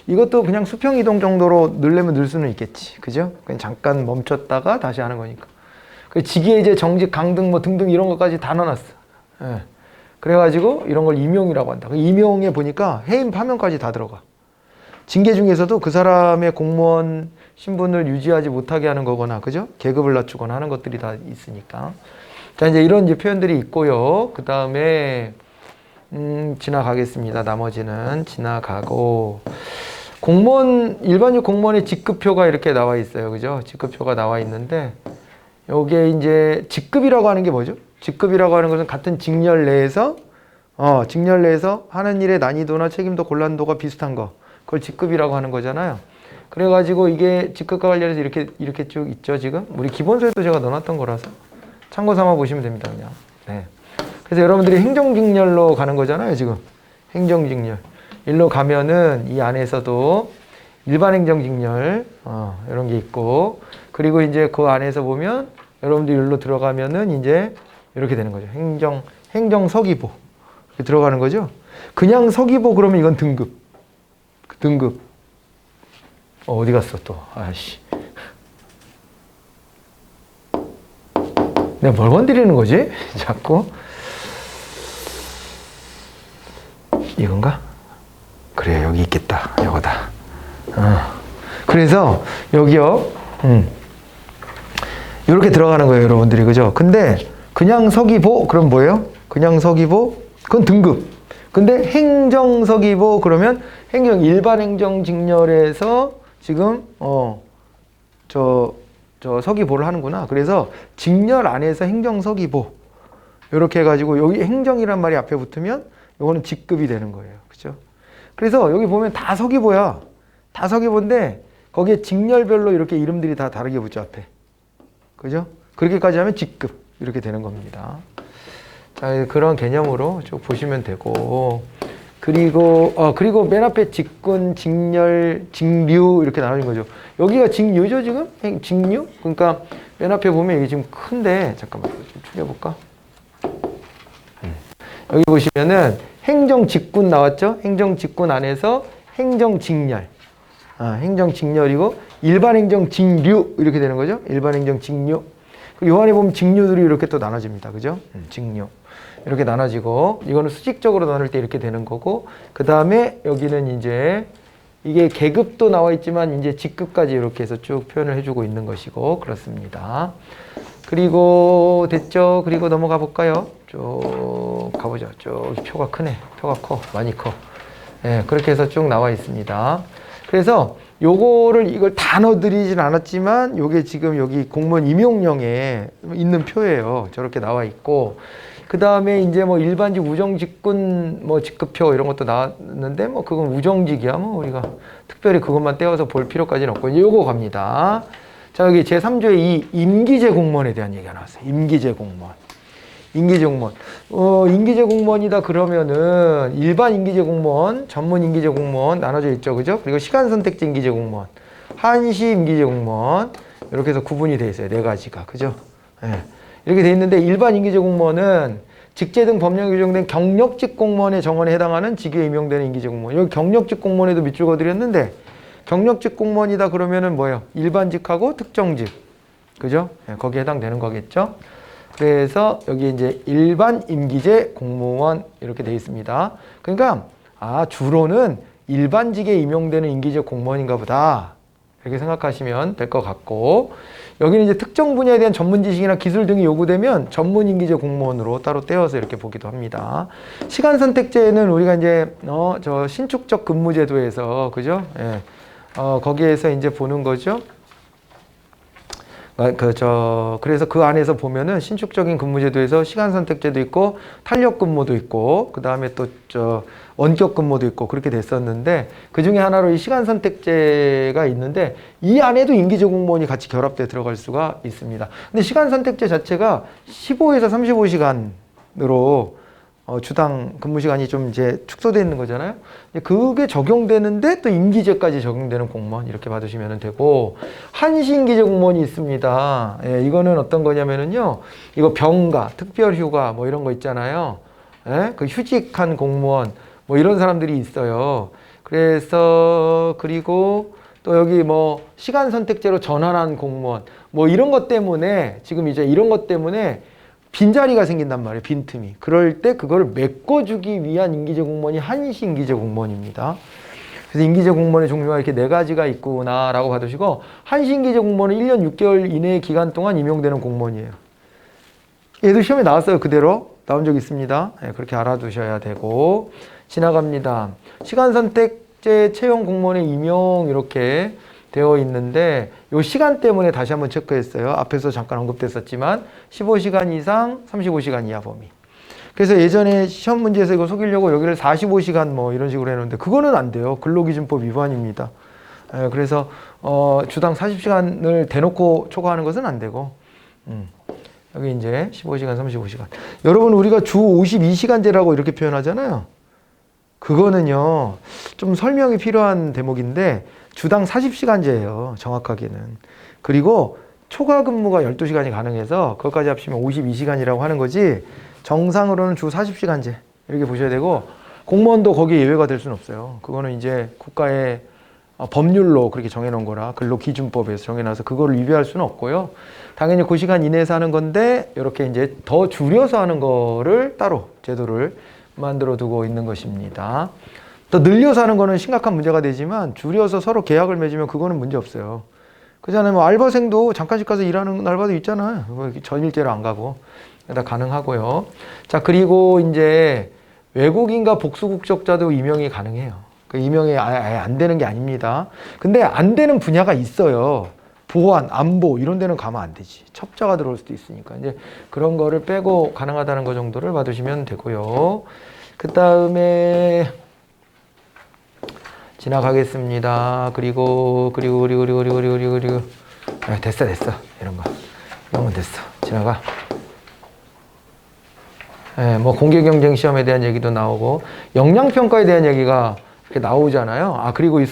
이것도 그냥 수평 이동 정도로 늘려면 늘 수는 있겠지. 그죠? 그냥 잠깐 멈췄다가 다시 하는 거니까. 직위해제, 정직, 강등 등등 이런 것까지 다 넣어놨어. 예. 그래가지고 이런 걸 임용이라고 한다. 임용에 보니까 해임, 파면까지 다 들어가. 징계 중에서도 그 사람의 공무원 신분을 유지하지 못하게 하는 거거나, 그죠? 계급을 낮추거나 하는 것들이 다 있으니까. 자, 이제 이런 표현들이 있고요. 그 다음에, 지나가겠습니다. 나머지는 지나가고. 일반직 공무원의 직급표가 이렇게 나와 있어요. 그죠? 직급표가 나와 있는데, 요게 이제 직급이라고 하는 게 뭐죠? 직급이라고 하는 것은 같은 직렬 내에서 하는 일의 난이도나 책임도 곤란도가 비슷한 거. 그걸 직급이라고 하는 거잖아요. 그래가지고 이게 직급과 관련해서 이렇게 쭉 있죠, 지금. 우리 기본서에도 제가 넣어놨던 거라서 참고 삼아 보시면 됩니다, 그냥. 네. 그래서 여러분들이 행정직렬로 가는 거잖아요, 지금. 행정직렬. 일로 가면은 이 안에서도 일반 행정직렬, 이런 게 있고, 그리고 이제 그 안에서 보면 여러분들이 일로 들어가면은 이제 이렇게 되는 거죠. 행정서기보. 이렇게 들어가는 거죠. 그냥 서기보 그러면 이건 등급. 등급. 어디 갔어 또. 아이씨. 내가 뭘 건드리는 거지? 자꾸. 이건가? 그래, 여기 있겠다. 이거다. 그래서 여기요. 이렇게 들어가는 거예요, 여러분들이. 그죠? 근데 그냥 서기보 그럼 뭐예요? 그냥 서기보 그건 등급. 근데 행정서기보 그러면 일반 행정직렬에서 지금 서기보를 하는구나. 그래서 직렬 안에서 행정서기보 이렇게 해가지고 여기 행정이란 말이 앞에 붙으면 이거는 직급이 되는 거예요. 그죠? 그래서 여기 보면 다 서기보야. 다 서기보인데 거기에 직렬별로 이렇게 이름들이 다 다르게 붙죠, 앞에. 그죠? 그렇게까지 하면 직급 이렇게 되는 겁니다. 자, 그런 개념으로 쭉 보시면 되고, 그리고 맨 앞에 직군, 직렬, 직류 이렇게 나누는 거죠. 여기가 직류죠, 지금? 직류? 그러니까 맨 앞에 보면 이게 지금 큰데, 잠깐만 좀 줄여볼까? 여기 보시면은 행정직군 나왔죠? 행정직군 안에서 행정직렬. 행정직렬이고 일반 행정직류 이렇게 되는 거죠. 일반 행정직류. 요 안에 보면 직류들이 이렇게 또 나눠집니다. 그죠? 직류. 이렇게 나눠지고, 이거는 수직적으로 나눌 때 이렇게 되는 거고, 그 다음에 여기는 이제 이게 계급도 나와 있지만 이제 직급까지 이렇게 해서 쭉 표현을 해주고 있는 것이고, 그렇습니다. 그리고 됐죠? 그리고 넘어가 볼까요? 쭉 가보죠. 쭉 표가 크네. 표가 커. 많이 커. 예, 그렇게 해서 쭉 나와 있습니다. 그래서 이걸 다 넣어드리진 않았지만 요게 지금 여기 공무원 임용령에 있는 표예요. 저렇게 나와 있고, 그 다음에 이제 뭐 일반직 우정직군 뭐 직급표 이런 것도 나왔는데 뭐 그건 우정직이야. 뭐 우리가 특별히 그것만 떼어서 볼 필요까지는 없고, 이제 요거 갑니다. 자, 여기 제3조의 이 임기제 공무원에 대한 얘기가 나왔어요. 임기제 공무원. 임기제 공무원. 임기제 공무원이다 그러면은 일반 임기제 공무원, 전문 임기제 공무원 나눠져 있죠. 그죠? 그리고 시간 선택제 임기제 공무원, 한시 임기제 공무원. 이렇게 해서 구분이 돼 있어요. 네 가지가. 그죠? 예. 이렇게 돼 있는데 일반 임기제 공무원은 직제 등 법령에 규정된 경력직 공무원의 정원에 해당하는 직위에 임용되는 임기제 공무원. 여기 경력직 공무원에도 밑줄 그어드렸는데 경력직 공무원이다 그러면은 뭐예요? 일반직하고 특정직. 그죠? 예, 거기에 해당되는 거겠죠? 그래서 여기 이제 일반 임기제 공무원 이렇게 되어 있습니다. 그러니까 주로는 일반직에 임용되는 임기제 공무원인가 보다. 이렇게 생각하시면 될 것 같고, 여기는 이제 특정 분야에 대한 전문 지식이나 기술 등이 요구되면 전문 임기제 공무원으로 따로 떼어서 이렇게 보기도 합니다. 시간 선택제는 우리가 이제 저 신축적 근무제도에서 그죠? 예. 거기에서 이제 보는 거죠. 그래서 그 안에서 보면은 신축적인 근무제도에서 시간 선택제도 있고 탄력 근무도 있고 그 다음에 또 원격 근무도 있고 그렇게 됐었는데, 그 중에 하나로 이 시간 선택제가 있는데 이 안에도 임기제 공무원이 같이 결합돼 들어갈 수가 있습니다. 근데 시간 선택제 자체가 15에서 35시간으로 주당 근무 시간이 좀 이제 축소되어 있는 거잖아요. 그게 적용되는데 또 임기제까지 적용되는 공무원 이렇게 받으시면 되고, 한시 임기제 공무원이 있습니다. 예, 이거는 어떤 거냐면은요, 이거 병가, 특별휴가 뭐 이런 거 있잖아요. 예? 그 휴직한 공무원 뭐 이런 사람들이 있어요. 그래서 그리고 또 여기 뭐 시간 선택제로 전환한 공무원 뭐 이런 것 때문에 지금 이제 이런 것 때문에 빈자리가 생긴단 말이에요. 빈틈이. 그럴 때 그걸 메꿔주기 위한 임기제 공무원이 한시 임기제 공무원입니다. 그래서 임기제 공무원의 종류가 이렇게 네 가지가 있구나라고 봐두시고, 한시 임기제 공무원은 1년 6개월 이내의 기간 동안 임용되는 공무원이에요. 얘도 시험에 나왔어요. 그대로 나온 적 있습니다. 네, 그렇게 알아두셔야 되고, 지나갑니다. 시간 선택제 채용 공무원의 임용 이렇게 되어 있는데 이 시간 때문에 다시 한번 체크했어요. 앞에서 잠깐 언급됐었지만 15시간 이상 35시간 이하 범위. 그래서 예전에 시험 문제에서 이거 속이려고 여기를 45시간 뭐 이런 식으로 해놓는데 그거는 안 돼요. 근로기준법 위반입니다. 그래서 주당 40시간을 대놓고 초과하는 것은 안 되고, 여기 이제 15시간 35시간. 여러분 우리가 주 52시간제라고 이렇게 표현하잖아요. 그거는요 좀 설명이 필요한 대목인데 주당 40시간제예요. 정확하게는. 그리고 초과 근무가 12시간이 가능해서 그것까지 합치면 52시간이라고 하는 거지, 정상으로는 주 40시간제 이렇게 보셔야 되고, 공무원도 거기에 예외가 될 수는 없어요. 그거는 이제 국가의 법률로 그렇게 정해놓은 거라, 근로기준법에서 정해놔서 그거를 위배할 수는 없고요. 당연히 그 시간 이내에서 하는 건데 이렇게 이제 더 줄여서 하는 거를 따로 제도를 만들어 두고 있는 것입니다. 더 늘려서 하는 거는 심각한 문제가 되지만 줄여서 서로 계약을 맺으면 그거는 문제 없어요. 그잖아요. 뭐 알바생도 잠깐씩 가서 일하는 알바도 있잖아요. 전일제로 안 가고. 다 가능하고요. 자, 그리고 이제 외국인과 복수 국적자도 임용이 가능해요. 그 임용이 아예 안 되는 게 아닙니다. 근데 안 되는 분야가 있어요. 보안, 안보 이런 데는 가면 안 되지. 첩자가 들어올 수도 있으니까. 이제 그런 거를 빼고 가능하다는 거 정도를 봐두시면 되고요. 그 다음에 지나가겠습니다. 그리고 됐어 이런 건 됐어. 지나가. 뭐 공개 경쟁 시험에 대한 얘기도 나오고 역량 평가에 대한 얘기가 이렇게 나오잖아요. 그리고 이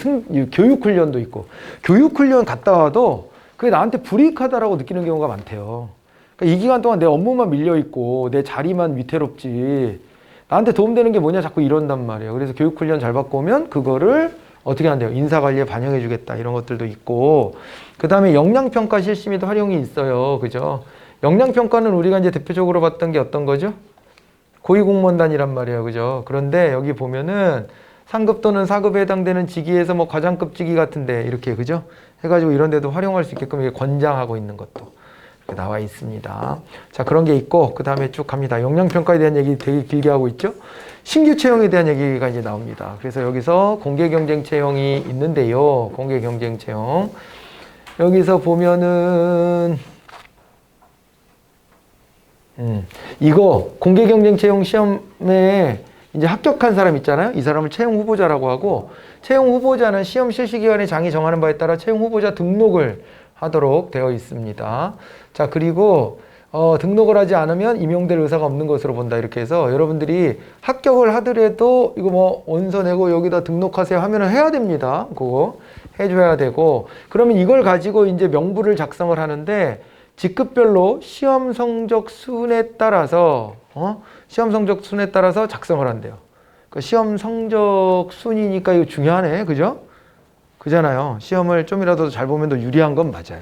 교육 훈련도 있고, 교육 훈련 갔다 와도 그게 나한테 불이익하다라고 느끼는 경우가 많대요. 그러니까 이 기간 동안 내 업무만 밀려 있고 내 자리만 위태롭지 나한테 도움되는 게 뭐냐 자꾸 이런단 말이에요. 그래서 교육 훈련 잘 받고 오면 그거를 어떻게 한대요? 인사관리에 반영해 주겠다 이런 것들도 있고, 그 다음에 역량평가 실시에도 활용이 있어요. 그죠? 역량평가는 우리가 이제 대표적으로 봤던 게 어떤 거죠? 고위공무원단이란 말이에요. 그죠? 그런데 여기 보면은 상급 또는 4급에 해당되는 직위에서 뭐 과장급 직위 같은데 이렇게 그죠? 해가지고 이런 데도 활용할 수 있게끔 이게 권장하고 있는 것도 이렇게 나와 있습니다. 자, 그런 게 있고 그 다음에 쭉 갑니다. 역량평가에 대한 얘기 되게 길게 하고 있죠? 신규 채용에 대한 얘기가 이제 나옵니다. 그래서 여기서 공개 경쟁 채용이 있는데요. 공개 경쟁 채용. 여기서 보면은 이거 공개 경쟁 채용 시험에 이제 합격한 사람 있잖아요. 이 사람을 채용 후보자라고 하고, 채용 후보자는 시험 실시 기간에 장이 정하는 바에 따라 채용 후보자 등록을 하도록 되어 있습니다. 자, 그리고 등록을 하지 않으면 임용될 의사가 없는 것으로 본다. 이렇게 해서 여러분들이 합격을 하더라도 이거 뭐 원서 내고 여기다 등록하세요 하면은 해야 됩니다. 그거 해줘야 되고, 그러면 이걸 가지고 이제 명부를 작성을 하는데 직급별로 시험 성적 순에 따라서 시험 성적 순에 따라서 작성을 한대요. 그러니까 시험 성적 순이니까 이거 중요하네, 그죠? 그잖아요. 시험을 좀이라도 잘 보면 더 유리한 건 맞아요.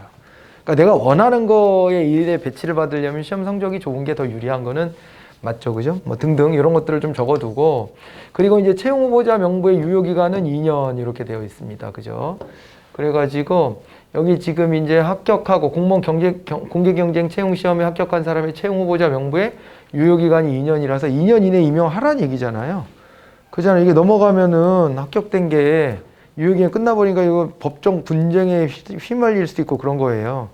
그러니까 내가 원하는 거에 일에 배치를 받으려면 시험 성적이 좋은 게 더 유리한 거는 맞죠, 그죠? 뭐 등등 이런 것들을 좀 적어두고, 그리고 이제 채용 후보자 명부의 유효 기간은 2년 이렇게 되어 있습니다, 그죠? 그래가지고 여기 지금 이제 합격하고 공개 경쟁 채용 시험에 합격한 사람의 채용 후보자 명부의 유효 기간이 2년이라서 2년 이내 임용하라는 얘기잖아요. 그잖아요. 이게 넘어가면은 합격된 게 유효 기간 끝나버리니까 이거 법정 분쟁에 휘말릴 수도 있고 그런 거예요.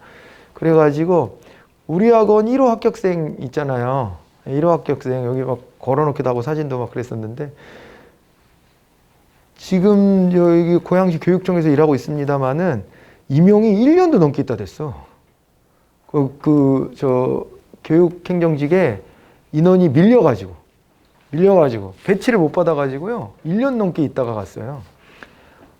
그래가지고 우리 학원 1호 합격생 있잖아요. 1호 합격생 여기 막 걸어놓기도 하고 사진도 막 그랬었는데, 지금 여기 고양시 교육청에서 일하고 있습니다만은 임용이 1년도 넘게 있다 됐어. 교육행정직에 인원이 밀려가지고 배치를 못 받아가지고요 1년 넘게 있다가 갔어요.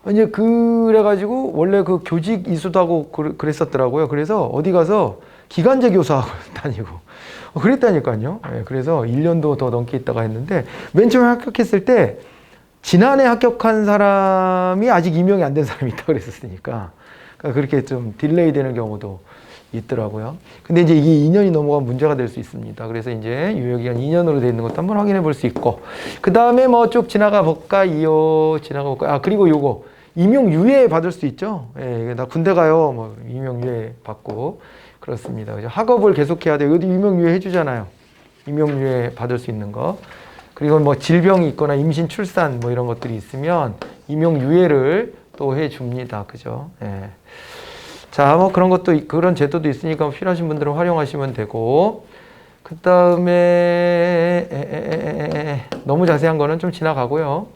이제 그래가지고 원래 그 교직 이수도 하고 그랬었더라고요. 그래서 어디 가서 기간제 교사하고 다니고 그랬다니까요. 네, 그래서 1년도 더 넘게 있다가 했는데, 맨 처음에 합격했을 때 지난해 합격한 사람이 아직 임용이 안 된 사람이 있다고 그랬었으니까, 그러니까 그렇게 좀 딜레이 되는 경우도 있더라고요. 근데 이제 이게 2년이 넘어가면 문제가 될 수 있습니다. 그래서 이제 유효기간 2년으로 되어 있는 것도 한번 확인해 볼 수 있고, 그 다음에 뭐 쭉 지나가 볼까요? 그리고 요거 임용유예 받을 수 있죠. 예, 나 군대 가요. 뭐 임용유예 받고 그렇습니다. 그죠? 학업을 계속해야 돼요. 이것도 임용유예 해주잖아요. 임용유예 받을 수 있는 거. 그리고 뭐 질병이 있거나 임신, 출산 뭐 이런 것들이 있으면 임용유예를 또 해줍니다. 그죠? 예. 자, 뭐 그런 것도, 그런 제도도 있으니까 필요하신 분들은 활용하시면 되고, 그 다음에 너무 자세한 거는 좀 지나가고요.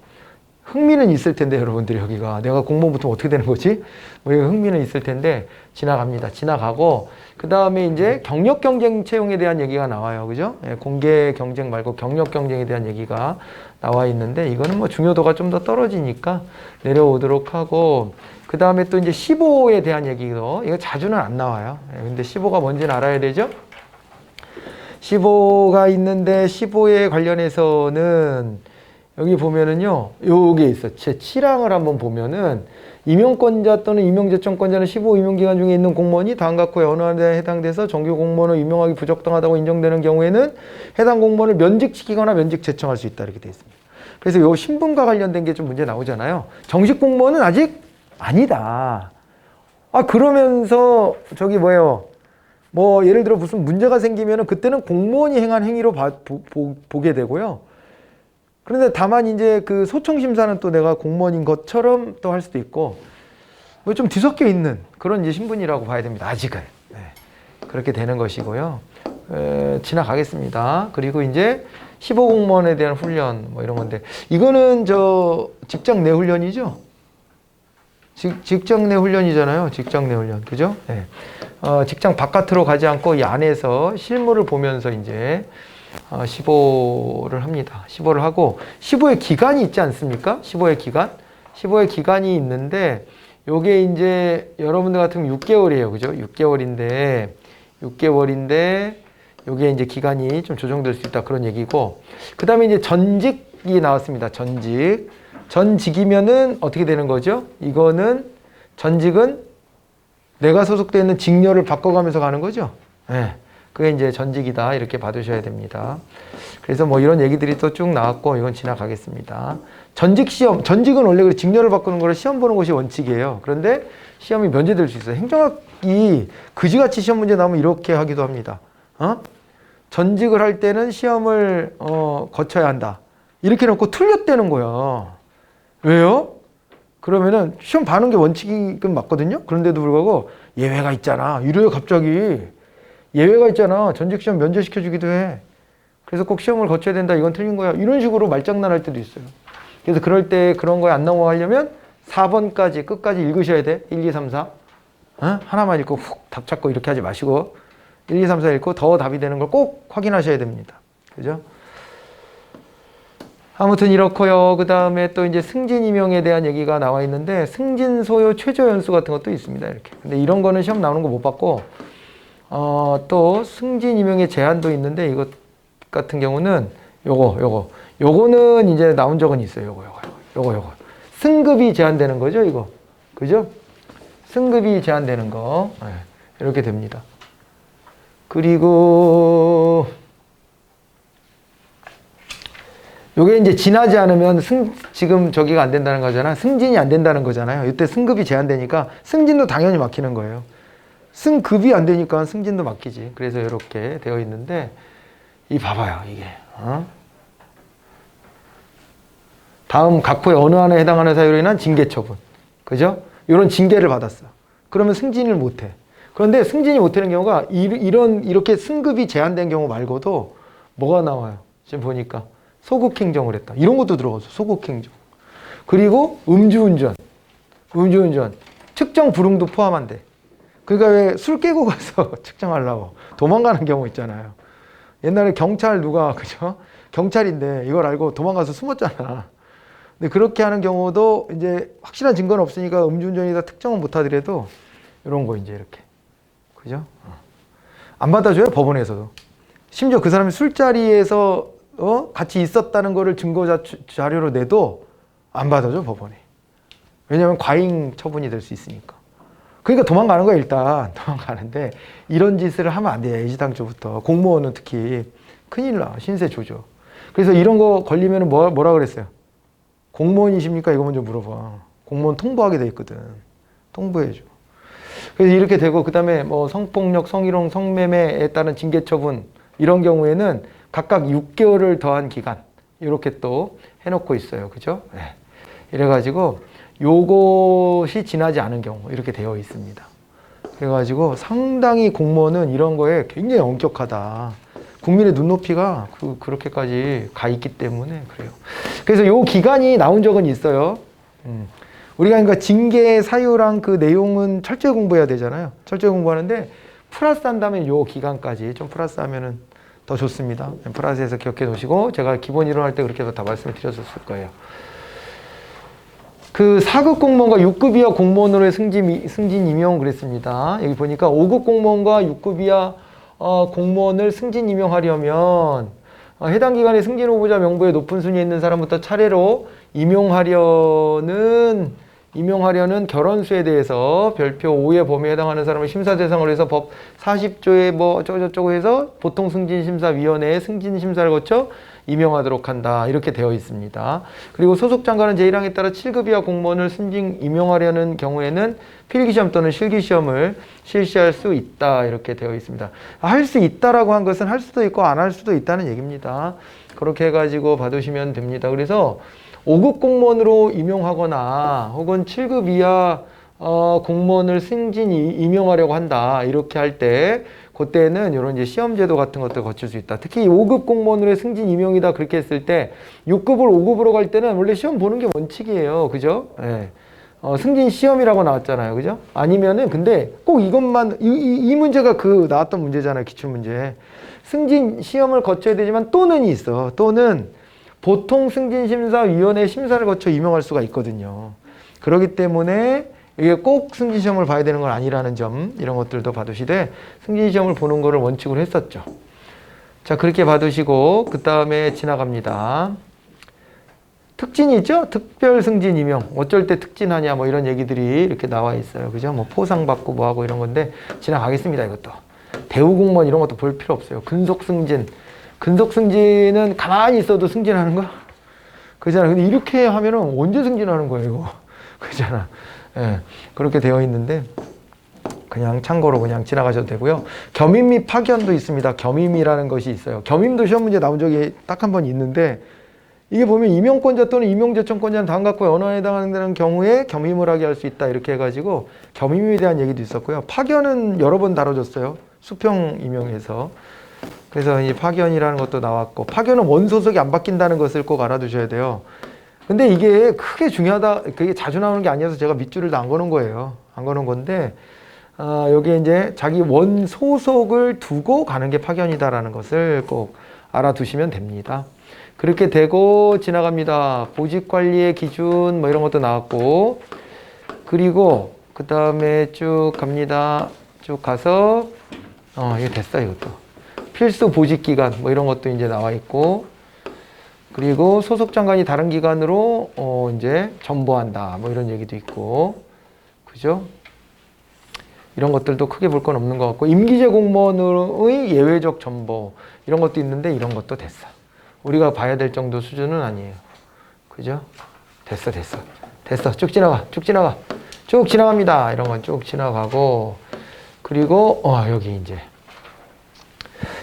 흥미는 있을 텐데 여러분들이 여기가 내가 공무원 붙으면 어떻게 되는 거지? 뭐 흥미는 있을 텐데 지나갑니다. 지나가고, 그 다음에 이제 경력 경쟁 채용에 대한 얘기가 나와요. 그죠? 예, 공개 경쟁 말고 경력 경쟁에 대한 얘기가 나와 있는데, 이거는 뭐 중요도가 좀 더 떨어지니까 내려오도록 하고, 그 다음에 또 이제 15에 대한 얘기도, 이거 자주는 안 나와요. 예, 근데 15가 뭔지는 알아야 되죠? 15가 있는데 15에 관련해서는 여기 보면은요, 요게 있어. 제 7항을 한번 보면은 임용권자 또는 임용제청권자는 15 임용기간 중에 있는 공무원이 다음 각호에 어느 하나에 해당돼서 정규 공무원을 임용하기 부적당하다고 인정되는 경우에는 해당 공무원을 면직시키거나 면직 제청할 수 있다, 이렇게 되어 있습니다. 그래서 요 신분과 관련된 게 좀 문제 나오잖아요. 정식 공무원은 아직 아니다. 아, 그러면서 저기 뭐예요? 뭐 예를 들어 무슨 문제가 생기면은 그때는 공무원이 행한 행위로 보게 되고요. 그런데 다만 이제 그 소청 심사는 또 내가 공무원인 것처럼 또 할 수도 있고, 뭐 좀 뒤섞여 있는 그런 이제 신분이라고 봐야 됩니다. 아직은. 네. 그렇게 되는 것이고요. 지나가겠습니다. 그리고 이제 15 공무원에 대한 훈련 뭐 이런 건데, 이거는 저 직장 내 훈련이죠. 직장 내 훈련이잖아요. 직장 내 훈련. 그죠? 네. 직장 바깥으로 가지 않고 이 안에서 실무를 보면서 이제 15를 합니다. 15를 하고, 15의 기간이 있지 않습니까? 15의 기간? 15의 기간이 있는데, 요게 이제 여러분들 같으면 6개월이에요. 그죠? 6개월인데, 요게 이제 기간이 좀 조정될 수 있다. 그런 얘기고, 그 다음에 이제 전직이 나왔습니다. 전직이면은 어떻게 되는 거죠? 이거는 전직은 내가 소속되어 있는 직렬을 바꿔가면서 가는 거죠. 네. 그게 이제 전직이다 이렇게 봐두셔야 됩니다. 그래서 뭐 이런 얘기들이 또 쭉 나왔고 이건 지나가겠습니다. 전직 시험, 전직은 원래 그 직렬을 바꾸는 거를 시험 보는 것이 원칙이에요. 그런데 시험이 면제될 수 있어요. 행정학이 그지같이 시험 문제 나오면 이렇게 하기도 합니다. 전직을 할 때는 시험을 거쳐야 한다. 이렇게 놓고 틀렸다는 거야. 왜요? 그러면은 시험 봐는 게 원칙이긴 맞거든요. 그런데도 불구하고 예외가 있잖아. 이래요 갑자기. 예외가 있잖아. 전직 시험 면제시켜주기도 해. 그래서 꼭 시험을 거쳐야 된다. 이건 틀린 거야. 이런 식으로 말장난할 때도 있어요. 그래서 그럴 때 그런 거에 안 넘어가려면 4번까지 끝까지 읽으셔야 돼. 1, 2, 3, 4. 하나만 읽고 훅 답 찾고 이렇게 하지 마시고 1, 2, 3, 4 읽고 더 답이 되는 걸 꼭 확인하셔야 됩니다. 그죠? 아무튼 이렇고요. 그 다음에 또 이제 승진 임용에 대한 얘기가 나와 있는데 승진 소요 최저 연수 같은 것도 있습니다. 이렇게. 근데 이런 거는 시험 나오는 거 못 봤고 또 승진 임용의 제한도 있는데 이것 같은 경우는 요거는 이제 나온 적은 있어요. 요거. 승급이 제한되는 거죠, 이거. 그죠? 승급이 제한되는 거. 네, 이렇게 됩니다. 그리고 요게 이제 지나지 않으면 지금 저기가 안 된다는 거잖아. 승진이 안 된다는 거잖아요. 이때 승급이 제한되니까 승진도 당연히 막히는 거예요. 승급이 안 되니까 승진도 막히지. 그래서 이렇게 되어 있는데 이 봐봐요, 이게. 다음 각호의 어느 안에 해당하는 사유로 인한 징계 처분. 그죠? 이런 징계를 받았어. 그러면 승진을 못 해. 그런데 승진이 못 하는 경우가 이렇게 승급이 제한된 경우 말고도 뭐가 나와요? 지금 보니까 소극행정을 했다. 이런 것도 들어가서 소극행정. 그리고 음주운전. 측정 불응도 포함한대. 그러니까 왜 술 깨고 가서 측정하려고 도망가는 경우 있잖아요. 옛날에 경찰 그죠? 경찰인데 이걸 알고 도망가서 숨었잖아. 근데 그렇게 하는 경우도 이제 확실한 증거는 없으니까 음주운전이다 특정은 못 하더라도 이런 거 이제 이렇게. 그죠? 안 받아줘요, 법원에서도. 심지어 그 사람이 술자리에서 같이 있었다는 거를 증거 자료로 내도 안 받아줘, 법원이. 왜냐하면 과잉 처분이 될 수 있으니까. 그러니까 도망가는 거야, 일단. 도망가는데 이런 짓을 하면 안 돼, 애지당초부터. 공무원은 특히 큰일 나, 신세 조져. 그래서 이런 거 걸리면 뭐라 그랬어요? 공무원이십니까? 이거 먼저 물어봐. 공무원 통보하게 돼 있거든. 통보해줘. 그래서 이렇게 되고, 그 다음에 뭐 성폭력, 성희롱, 성매매에 따른 징계 처분, 이런 경우에는 각각 6개월을 더한 기간, 이렇게 또 해놓고 있어요. 그죠? 네. 이래가지고, 요것이 지나지 않은 경우, 이렇게 되어 있습니다. 그래가지고 상당히 공무원은 이런 거에 굉장히 엄격하다. 국민의 눈높이가 그렇게까지 가 있기 때문에 그래요. 그래서 요 기간이 나온 적은 있어요. 우리가 그러니까 징계 사유랑 그 내용은 철저히 공부해야 되잖아요. 철저히 공부하는데 플러스 한다면 요 기간까지 좀 플러스 하면은 더 좋습니다. 플러스해서 기억해 놓으시고 제가 기본 이론 할 때 그렇게 해서 다 말씀을 드렸을 거예요. 그 4급 공무원과 6급 이하 공무원으로의 승진 임용 그랬습니다. 여기 보니까 5급 공무원과 6급 이하 공무원을 승진 임용하려면 해당 기관의 승진 후보자 명부에 높은 순위에 있는 사람부터 차례로 임용하려는 결혼수에 대해서 별표 5의 범위에 해당하는 사람을 심사 대상으로 해서 법 40조에 뭐 어쩌고저쩌고 해서 보통승진심사위원회의 승진심사를 거쳐 임용하도록 한다. 이렇게 되어 있습니다. 그리고 소속 장관은 제1항에 따라 7급 이하 공무원을 승진 임용하려는 경우에는 필기시험 또는 실기시험을 실시할 수 있다. 이렇게 되어 있습니다. 할 수 있다라고 한 것은 할 수도 있고 안 할 수도 있다는 얘기입니다. 그렇게 해가지고 봐두시면 됩니다. 그래서 5급 공무원으로 임용하거나 혹은 7급 이하 공무원을 승진 임용하려고 한다. 이렇게 할 때 그때는 이런 이제 시험제도 같은 것도 거칠 수 있다. 특히 5급 공무원으로의 승진 임용이다. 그렇게 했을 때 6급을 5급으로 갈 때는 원래 시험 보는 게 원칙이에요. 그죠? 네. 승진 시험이라고 나왔잖아요. 그죠? 아니면은 근데 꼭 이것만 이 문제가 그 나왔던 문제잖아요. 기출문제. 승진 시험을 거쳐야 되지만 또는이 있어. 또는 보통 승진심사위원회 심사를 거쳐 임용할 수가 있거든요. 그렇기 때문에 이게 꼭 승진시험을 봐야 되는 건 아니라는 점, 이런 것들도 봐두시되 승진시험을 보는 거를 원칙으로 했었죠. 자, 그렇게 봐두시고 그 다음에 지나갑니다. 특진이 있죠? 특별 승진 임용. 어쩔 때 특진하냐 뭐 이런 얘기들이 이렇게 나와 있어요. 그죠? 뭐 포상 받고 뭐 하고 이런 건데 지나가겠습니다. 이것도. 대우공무원 이런 것도 볼 필요 없어요. 근속승진. 근속승진은 가만히 있어도 승진하는 거야? 그잖아. 근데 이렇게 하면은 언제 승진하는 거야, 이거? 그잖아. 예, 그렇게 되어 있는데, 그냥 참고로 그냥 지나가셔도 되고요. 겸임 및 파견도 있습니다. 겸임이라는 것이 있어요. 겸임도 시험 문제 나온 적이 딱 한 번 있는데, 이게 보면 임용권자 또는 임용제청권자는 다음 각국의 언어에 해당하는 경우에 겸임을 하게 할 수 있다. 이렇게 해가지고 겸임에 대한 얘기도 있었고요. 파견은 여러 번 다뤄졌어요. 수평 임용에서. 그래서 이 파견이라는 것도 나왔고, 파견은 원소속이 안 바뀐다는 것을 꼭 알아두셔야 돼요. 근데 이게 크게 중요하다, 그게 자주 나오는 게 아니어서 제가 밑줄을 다 안 거는 거예요. 안 거는 건데, 여기에 이제 자기 원소속을 두고 가는 게 파견이다라는 것을 꼭 알아두시면 됩니다. 그렇게 되고 지나갑니다. 보직관리의 기준 뭐 이런 것도 나왔고, 그리고 그 다음에 쭉 갑니다. 쭉 가서 이거 됐어. 이것도 필수 보직기간 뭐 이런 것도 이제 나와 있고, 그리고 소속 장관이 다른 기관으로 이제 전보한다 뭐 이런 얘기도 있고, 그죠? 이런 것들도 크게 볼 건 없는 것 같고, 임기제 공무원의 예외적 전보 이런 것도 있는데 이런 것도 됐어. 우리가 봐야 될 정도 수준은 아니에요. 그죠? 됐어. 쭉 지나가. 쭉 지나갑니다. 이런 건 쭉 지나가고, 그리고 여기 이제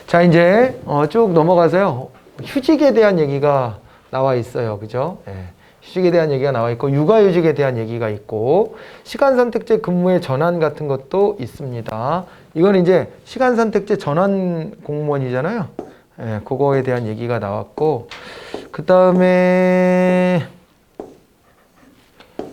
자, 이제 쭉 넘어가서요. 휴직에 대한 얘기가 나와 있어요. 그죠? 예. 휴직에 대한 얘기가 나와 있고, 육아휴직에 대한 얘기가 있고, 시간선택제 근무의 전환 같은 것도 있습니다. 이건 이제 시간선택제 전환 공무원이잖아요. 예, 그거에 대한 얘기가 나왔고, 그 다음에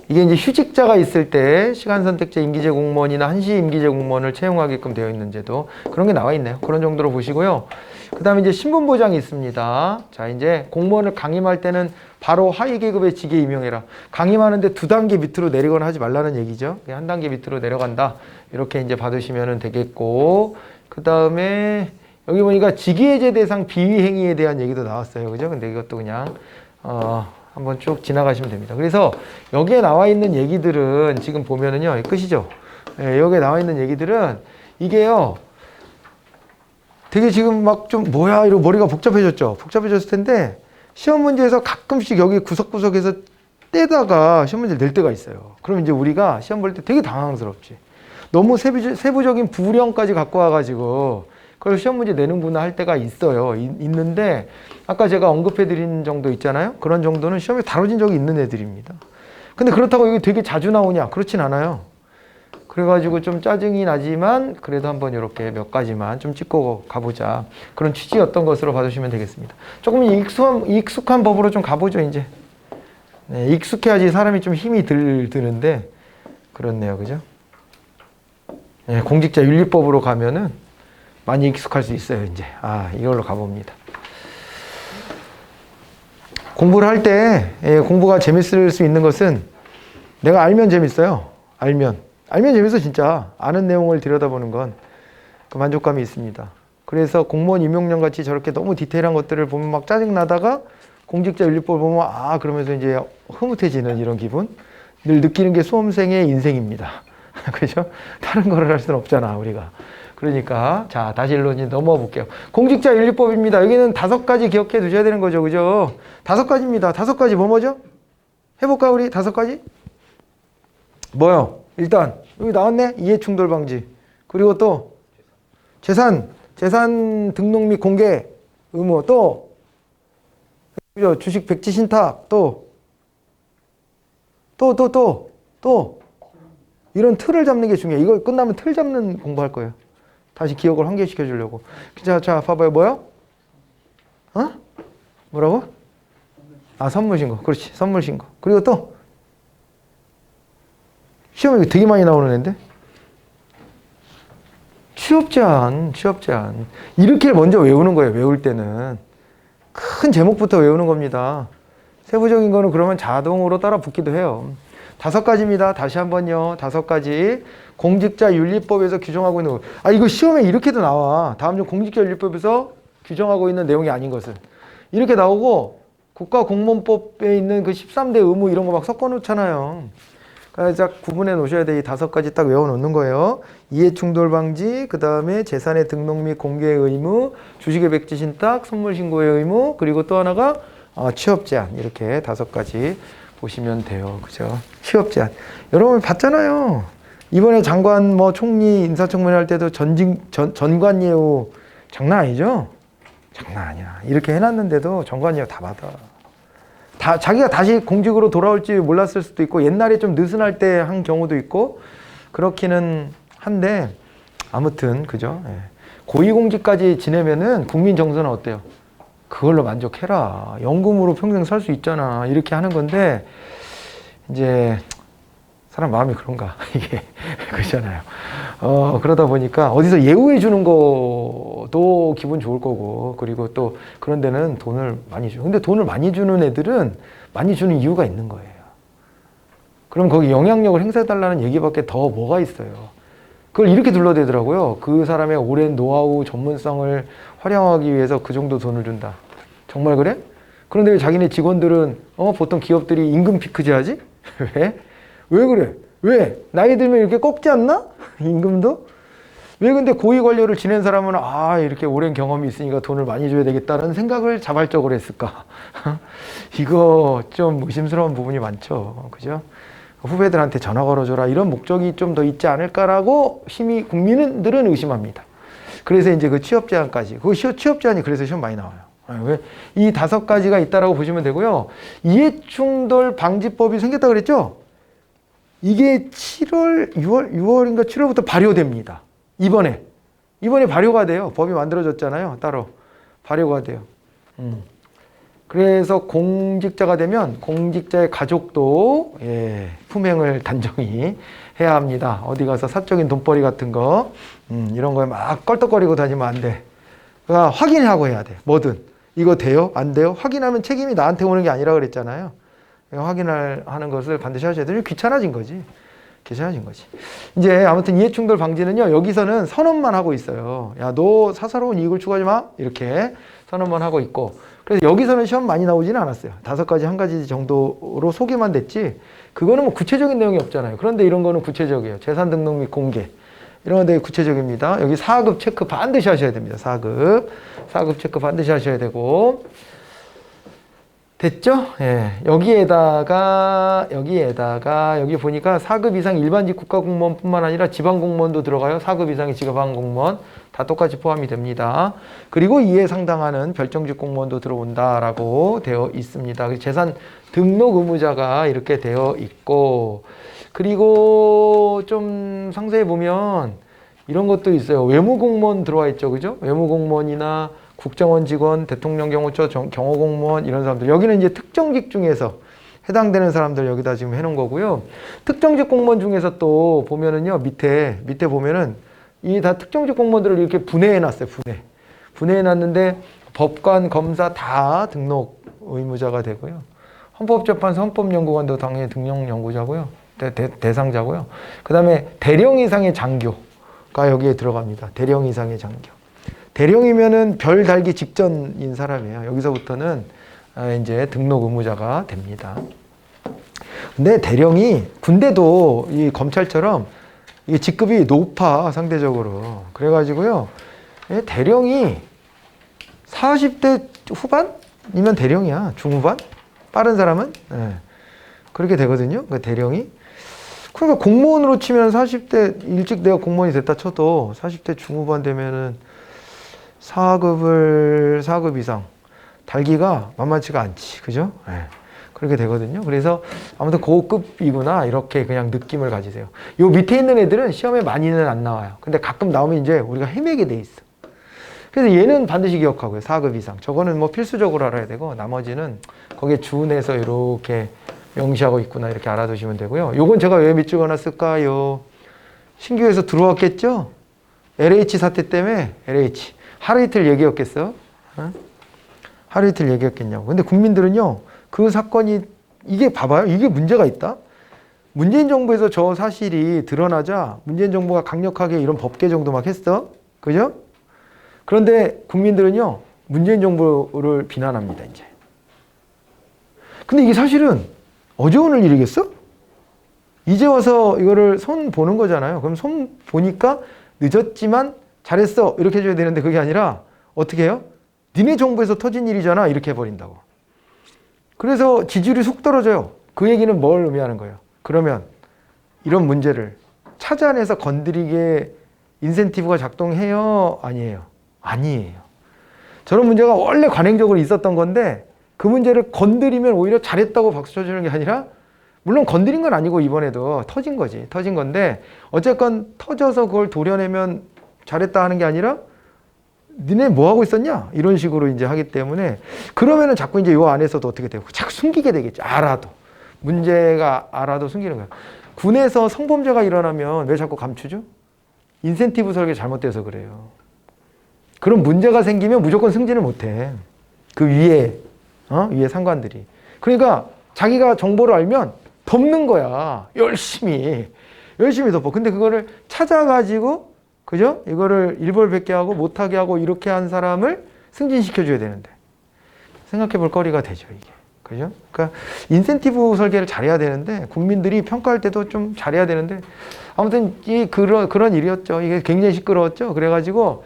이게 이제 휴직자가 있을 때 시간선택제 임기제 공무원이나 한시 임기제 공무원을 채용하게끔 되어 있는 제도, 그런 게 나와 있네요. 그런 정도로 보시고요. 그 다음에 이제 신분보장이 있습니다. 자, 이제 공무원을 강임할 때는 바로 하위 계급의 직에 임용해라. 강임하는데 2단계 밑으로 내리거나 하지 말라는 얘기죠. 1단계 밑으로 내려간다. 이렇게 이제 받으시면 되겠고, 그 다음에 여기 보니까 직위해제 대상 비위 행위에 대한 얘기도 나왔어요. 그죠? 근데 이것도 그냥 한번 쭉 지나가시면 됩니다. 그래서 여기에 나와 있는 얘기들은 지금 보면은요, 끝이죠. 예, 여기에 나와 있는 얘기들은 이게요, 되게 지금 막 좀 뭐야 이러고 머리가 복잡해졌죠. 복잡해졌을 텐데 시험 문제에서 가끔씩 여기 구석구석에서 떼다가 시험 문제를 낼 때가 있어요. 그럼 이제 우리가 시험 볼 때 되게 당황스럽지. 너무 세부적인 부령까지 갖고 와가지고 그걸 시험 문제 내는구나 할 때가 있어요. 있는데 아까 제가 언급해드린 정도 있잖아요. 그런 정도는 시험에 다뤄진 적이 있는 애들입니다. 근데 그렇다고 이게 되게 자주 나오냐? 그렇진 않아요. 그래가지고 좀 짜증이 나지만 그래도 한번 이렇게 몇 가지만 좀 찍고 가보자. 그런 취지였던 것으로 봐주시면 되겠습니다. 조금 익숙한 법으로 좀 가보죠, 이제. 네, 익숙해야지 사람이 좀 힘이 드는데 그렇네요. 그죠? 네, 공직자윤리법으로 가면은 많이 익숙할 수 있어요, 이제. 이걸로 가봅니다. 공부를 할 때, 공부가 재밌을 수 있는 것은 내가 알면 재밌어요. 알면 재밌어, 진짜. 아는 내용을 들여다보는 건 그 만족감이 있습니다. 그래서 공무원 임용령 같이 저렇게 너무 디테일한 것들을 보면 막 짜증나다가 공직자윤리법을 보면 그러면서 이제 흐뭇해지는 이런 기분? 늘 느끼는 게 수험생의 인생입니다. 그죠? 다른 거를 할 수는 없잖아, 우리가. 그러니까 자, 다시 일로 이제 넘어가 볼게요. 공직자윤리법입니다. 여기는 5가지 기억해 두셔야 되는 거죠. 그죠? 5가지입니다. 5가지 뭐죠? 해볼까, 우리 5가지? 뭐요? 일단 여기 나왔네. 이해충돌 방지. 그리고 또 재산 등록 및 공개 의무. 또 그죠? 주식 백지 신탁. 또 이런 틀을 잡는 게 중요해요. 이거 끝나면 틀 잡는 공부할 거예요. 다시 기억을 환기시켜 주려고. 자, 봐봐요. 뭐요? 뭐라고? 선물신고. 그렇지. 선물신고. 그리고 또 시험에 되게 많이 나오는 애인데? 취업제한. 이렇게 먼저 외우는 거예요. 외울 때는. 큰 제목부터 외우는 겁니다. 세부적인 거는 그러면 자동으로 따라 붙기도 해요. 5가지입니다. 다시 한번요. 5가지. 공직자윤리법에서 규정하고 있는 거. 이거 시험에 이렇게도 나와. 다음 중 공직자윤리법에서 규정하고 있는 내용이 아닌 것은. 이렇게 나오고 국가공무원법에 있는 그 13대 의무 이런 거 막 섞어 놓잖아요. 딱 구분해 놓으셔야 돼. 이 5가지 딱 외워 놓는 거예요. 이해충돌 방지, 그 다음에 재산의 등록 및 공개의 의무, 주식의 백지 신탁, 선물 신고의 의무, 그리고 또 하나가 취업 제한. 이렇게 5가지 보시면 돼요. 그죠? 취업 제한. 여러분 봤잖아요. 이번에 장관 뭐 총리 인사청문회 할 때도 전관 예우 장난 아니죠? 장난 아니야. 이렇게 해놨는데도 전관 예우 다 받아. 자기가 다시 공직으로 돌아올지 몰랐을 수도 있고 옛날에 좀 느슨할 때 한 경우도 있고 그렇기는 한데 아무튼 그죠? 예. 고위공직까지 지내면은 국민 정서는 어때요? 그걸로 만족해라. 연금으로 평생 살 수 있잖아. 이렇게 하는 건데 이제 사람 마음이 그런가 이게 그렇잖아요. 그러다 보니까 어디서 예우해 주는 것도 기분 좋을 거고 그리고 또 그런 데는 돈을 많이 줘. 근데 돈을 많이 주는 애들은 많이 주는 이유가 있는 거예요. 그럼 거기 영향력을 행사해 달라는 얘기밖에 더 뭐가 있어요. 그걸 이렇게 둘러대더라고요. 그 사람의 오랜 노하우 전문성을 활용하기 위해서 그 정도 돈을 준다. 정말 그래? 그런데 왜 자기네 직원들은 보통 기업들이 임금 피크제하지? 왜? 왜 그래? 왜? 나이 들면 이렇게 꺾지 않나? 임금도? 왜 근데 고위 관료를 지낸 사람은 이렇게 오랜 경험이 있으니까 돈을 많이 줘야 되겠다는 생각을 자발적으로 했을까? 이거 좀 의심스러운 부분이 많죠. 그죠? 후배들한테 전화 걸어줘라 이런 목적이 좀 더 있지 않을까라고 국민들은 의심합니다. 그래서 이제 그 취업 제한까지. 그 취업 제한이 그래서 시험 많이 나와요. 왜? 이 5가지가 있다라고 보시면 되고요. 이해충돌 방지법이 생겼다 그랬죠? 이게 6월인가 7월부터 발효됩니다. 이번에 발효가 돼요. 법이 만들어졌잖아요. 따로 발효가 돼요. 그래서 공직자가 되면 공직자의 가족도 품행을 단정히 해야 합니다. 어디 가서 사적인 돈벌이 같은 거 이런 거에 막 껄떡거리고 다니면 안 돼. 그러니까 확인하고 해야 돼. 뭐든 이거 돼요? 안 돼요? 확인하면 책임이 나한테 오는 게 아니라 그랬잖아요. 확인하는 것을 반드시 하셔야 돼요. 귀찮아진 거지. 이제 아무튼 이해충돌 방지는요. 여기서는 선언만 하고 있어요. 야, 너 사사로운 이익을 추구하지 마. 이렇게 선언만 하고 있고. 그래서 여기서는 시험 많이 나오지는 않았어요. 5가지 1가지 정도로 소개만 됐지. 그거는 뭐 구체적인 내용이 없잖아요. 그런데 이런 거는 구체적이에요. 재산 등록 및 공개. 이런 건 되게 구체적입니다. 여기 4급 체크 반드시 하셔야 됩니다. 4급 체크 반드시 하셔야 되고. 됐죠? 예. 여기에다가 여기 보니까 4급 이상 일반직 국가공무원뿐만 아니라 지방공무원도 들어가요. 4급 이상의 지방공무원 다 똑같이 포함이 됩니다. 그리고 이에 상당하는 별정직 공무원도 들어온다라고 되어 있습니다. 재산 등록 의무자가 이렇게 되어 있고 그리고 좀 상세히 보면 이런 것도 있어요. 외무공무원 들어와 있죠. 그죠? 외무공무원이나 국정원 직원, 대통령 경호처 경호공무원 이런 사람들 여기는 이제 특정직 중에서 해당되는 사람들 여기다 지금 해놓은 거고요. 특정직 공무원 중에서 또 보면은요 밑에 보면은 이 다 특정직 공무원들을 이렇게 분해해놨어요. 분해해놨는데 법관, 검사 다 등록 의무자가 되고요. 헌법재판소, 헌법연구관도 당연히 등록 연구자고요. 대상자고요. 그 다음에 대령 이상의 장교가 여기에 들어갑니다. 대령 이상의 장교. 대령이면은 별 달기 직전인 사람이에요. 여기서부터는 이제 등록 의무자가 됩니다. 근데 대령이 군대도 이 검찰처럼 이 직급이 높아 상대적으로. 그래가지고요. 대령이 40대 후반이면 대령이야. 중후반? 빠른 사람은? 그렇게 되거든요. 그 대령이. 그러니까 공무원으로 치면 40대 일찍 내가 공무원이 됐다 쳐도 40대 중후반 되면은 4급 이상 달기가 만만치가 않지. 그죠? 그렇게 되거든요. 그래서 아무튼 고급이구나 이렇게 그냥 느낌을 가지세요. 요 밑에 있는 애들은 시험에 많이는 안 나와요. 근데 가끔 나오면 이제 우리가 헤매게 돼 있어. 그래서 얘는 반드시 기억하고요. 4급 이상. 저거는 뭐 필수적으로 알아야 되고 나머지는 거기에 준해서 이렇게 명시하고 있구나 이렇게 알아두시면 되고요. 요건 제가 왜 밑줄 그어놨을까요? 신규에서 들어왔겠죠? LH 사태 때문에 LH. 하루 이틀 얘기였겠어? 하루 이틀 얘기였겠냐고. 근데 국민들은요, 그 사건이, 이게 봐봐요. 이게 문제가 있다? 문재인 정부에서 저 사실이 드러나자 문재인 정부가 강력하게 이런 법 개정도 막 했어. 그죠? 그런데 국민들은요, 문재인 정부를 비난합니다, 이제. 근데 이게 사실은 어제 오늘 일이겠어? 이제 와서 이거를 손 보는 거잖아요. 그럼 손 보니까 늦었지만 잘했어 이렇게 해줘야 되는데 그게 아니라 어떻게 해요? 니네 정부에서 터진 일이잖아 이렇게 해버린다고. 그래서 지지율이 쑥 떨어져요. 그 얘기는 뭘 의미하는 거예요? 그러면 이런 문제를 찾아내서 건드리게 인센티브가 작동해요? 아니에요? 아니에요. 저런 문제가 원래 관행적으로 있었던 건데 그 문제를 건드리면 오히려 잘했다고 박수 쳐주는 게 아니라 물론 건드린 건 아니고 이번에도 터진 거지. 터진 건데 어쨌건 터져서 그걸 도려내면 잘했다 하는 게 아니라 니네 뭐 하고 있었냐? 이런 식으로 이제 하기 때문에 그러면은 자꾸 이제 요 안에서도 어떻게 되고 자꾸 숨기게 되겠죠. 알아도. 문제가 알아도 숨기는 거야. 군에서 성범죄가 일어나면 왜 자꾸 감추죠? 인센티브 설계 잘못돼서 그래요. 그런 문제가 생기면 무조건 승진을 못해. 그 위에, 위에 상관들이. 그러니까 자기가 정보를 알면 덮는 거야. 열심히 덮어. 근데 그거를 찾아가지고, 그죠? 이거를 일벌백계 하고 못하게 하고 이렇게 한 사람을 승진시켜줘야 되는데. 생각해 볼 거리가 되죠, 이게. 그죠? 그러니까 인센티브 설계를 잘해야 되는데, 국민들이 평가할 때도 좀 잘해야 되는데, 아무튼 그런 일이었죠. 이게 굉장히 시끄러웠죠. 그래가지고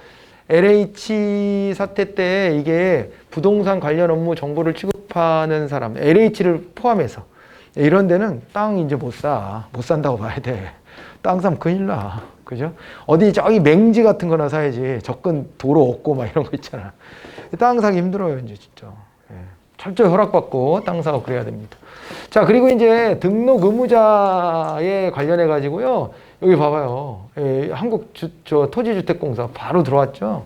LH 사태 때 이게 부동산 관련 업무 정보를 취급하는 사람, LH를 포함해서 이런 데는 땅 이제 못 산다고 봐야 돼. 땅 사면 큰일 나. 그죠? 어디 저기 맹지 같은 거나 사야지. 접근 도로 없고 막 이런 거 있잖아. 땅 사기 힘들어요, 이제 진짜. 예. 철저히 허락받고 땅 사고 그래야 됩니다. 자, 그리고 이제 등록 의무자에 관련해 가지고요. 여기 봐봐요. 예, 토지주택공사 바로 들어왔죠.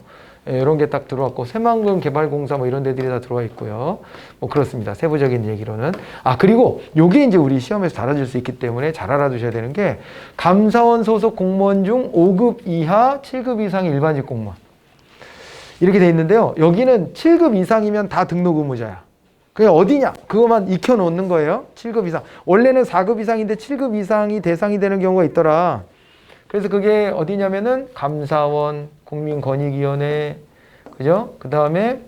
예, 이런 게 딱 들어왔고 새만금 개발공사 뭐 이런 데들이 다 들어와 있고요. 뭐 그렇습니다. 세부적인 얘기로는. 그리고 요게 이제 우리 시험에서 달아줄 수 있기 때문에 잘 알아두셔야 되는 게 감사원 소속 공무원 중 5급 이하 7급 이상의 일반직 공무원. 이렇게 돼 있는데요. 여기는 7급 이상이면 다 등록 의무자야. 그게 어디냐? 그것만 익혀놓는 거예요. 7급 이상. 원래는 4급 이상인데 7급 이상이 대상이 되는 경우가 있더라. 그래서 그게 어디냐면은 감사원, 국민권익위원회, 그죠? 그 다음에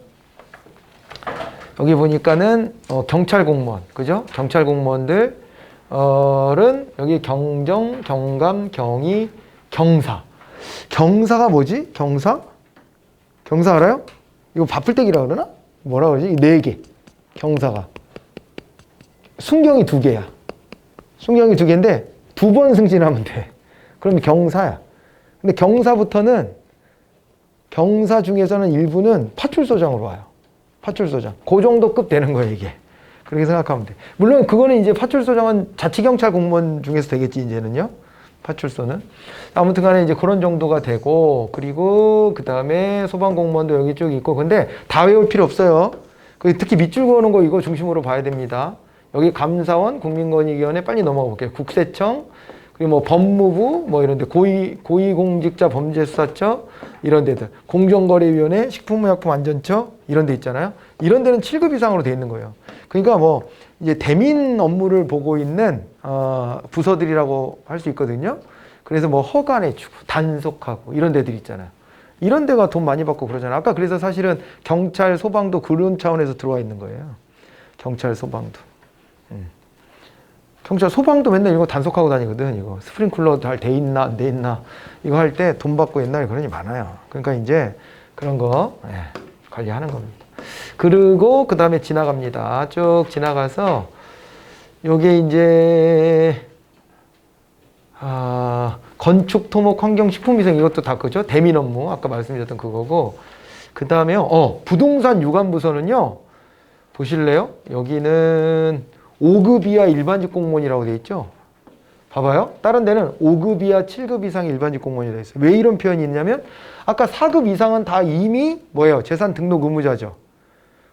여기 보니까는 경찰 공무원, 그죠? 경찰 공무원들은 여기 경정, 경감, 경위, 경사. 경사가 뭐지? 경사? 경사 알아요? 이거 바풀떼기라 그러나? 뭐라 그러지? 4개. 경사가. 순경이 2개야. 순경이 2개인데 2번 승진하면 돼. 그러면 경사야. 근데 경사부터는 경사 중에서는 일부는 파출소장으로 와요. 파출소장. 그 정도 급 되는 거예요, 이게. 그렇게 생각하면 돼. 물론 그거는 이제 파출소장은 자치경찰 공무원 중에서 되겠지, 이제는요. 파출소는. 아무튼 간에 이제 그런 정도가 되고, 그리고 그 다음에 소방공무원도 여기 쭉 있고, 근데 다 외울 필요 없어요. 특히 밑줄 그어놓은 거 이거 중심으로 봐야 됩니다. 여기 감사원, 국민권익위원회 빨리 넘어가 볼게요. 국세청, 그리고 뭐 법무부, 뭐 이런 데, 고위공직자 범죄수사처, 이런 데들. 공정거래위원회, 식품의약품안전처, 이런 데 있잖아요. 이런 데는 7급 이상으로 돼 있는 거예요. 그러니까 뭐, 이제 대민 업무를 보고 있는, 부서들이라고 할 수 있거든요. 그래서 뭐 허가내주고, 단속하고, 이런 데들 있잖아요. 이런 데가 돈 많이 받고 그러잖아요. 아까 그래서 사실은 경찰, 소방도 그런 차원에서 들어와 있는 거예요. 경찰, 소방도. 경찰, 소방도 맨날 이거 단속하고 다니거든. 이거 스프링클러 잘 돼 있나 안 돼 있나 이거 할 때 돈 받고 옛날에 그런 게 많아요. 그러니까 이제 그런 거 관리하는 겁니다. 그리고 그 다음에 지나갑니다. 쭉 지나가서 요게 이제 건축, 토목, 환경, 식품위생 이것도 다 그죠? 대민 업무 아까 말씀드렸던 그거고 그 다음에요. 부동산 유관부서는요. 보실래요? 여기는 5급 이하 일반직 공무원이라고 되어 있죠. 봐봐요. 다른 데는 5급 이하 7급 이상의 일반직 공무원이 되어 있어요. 왜 이런 표현이 있냐면 아까 4급 이상은 다 이미 뭐예요? 재산 등록 의무자죠.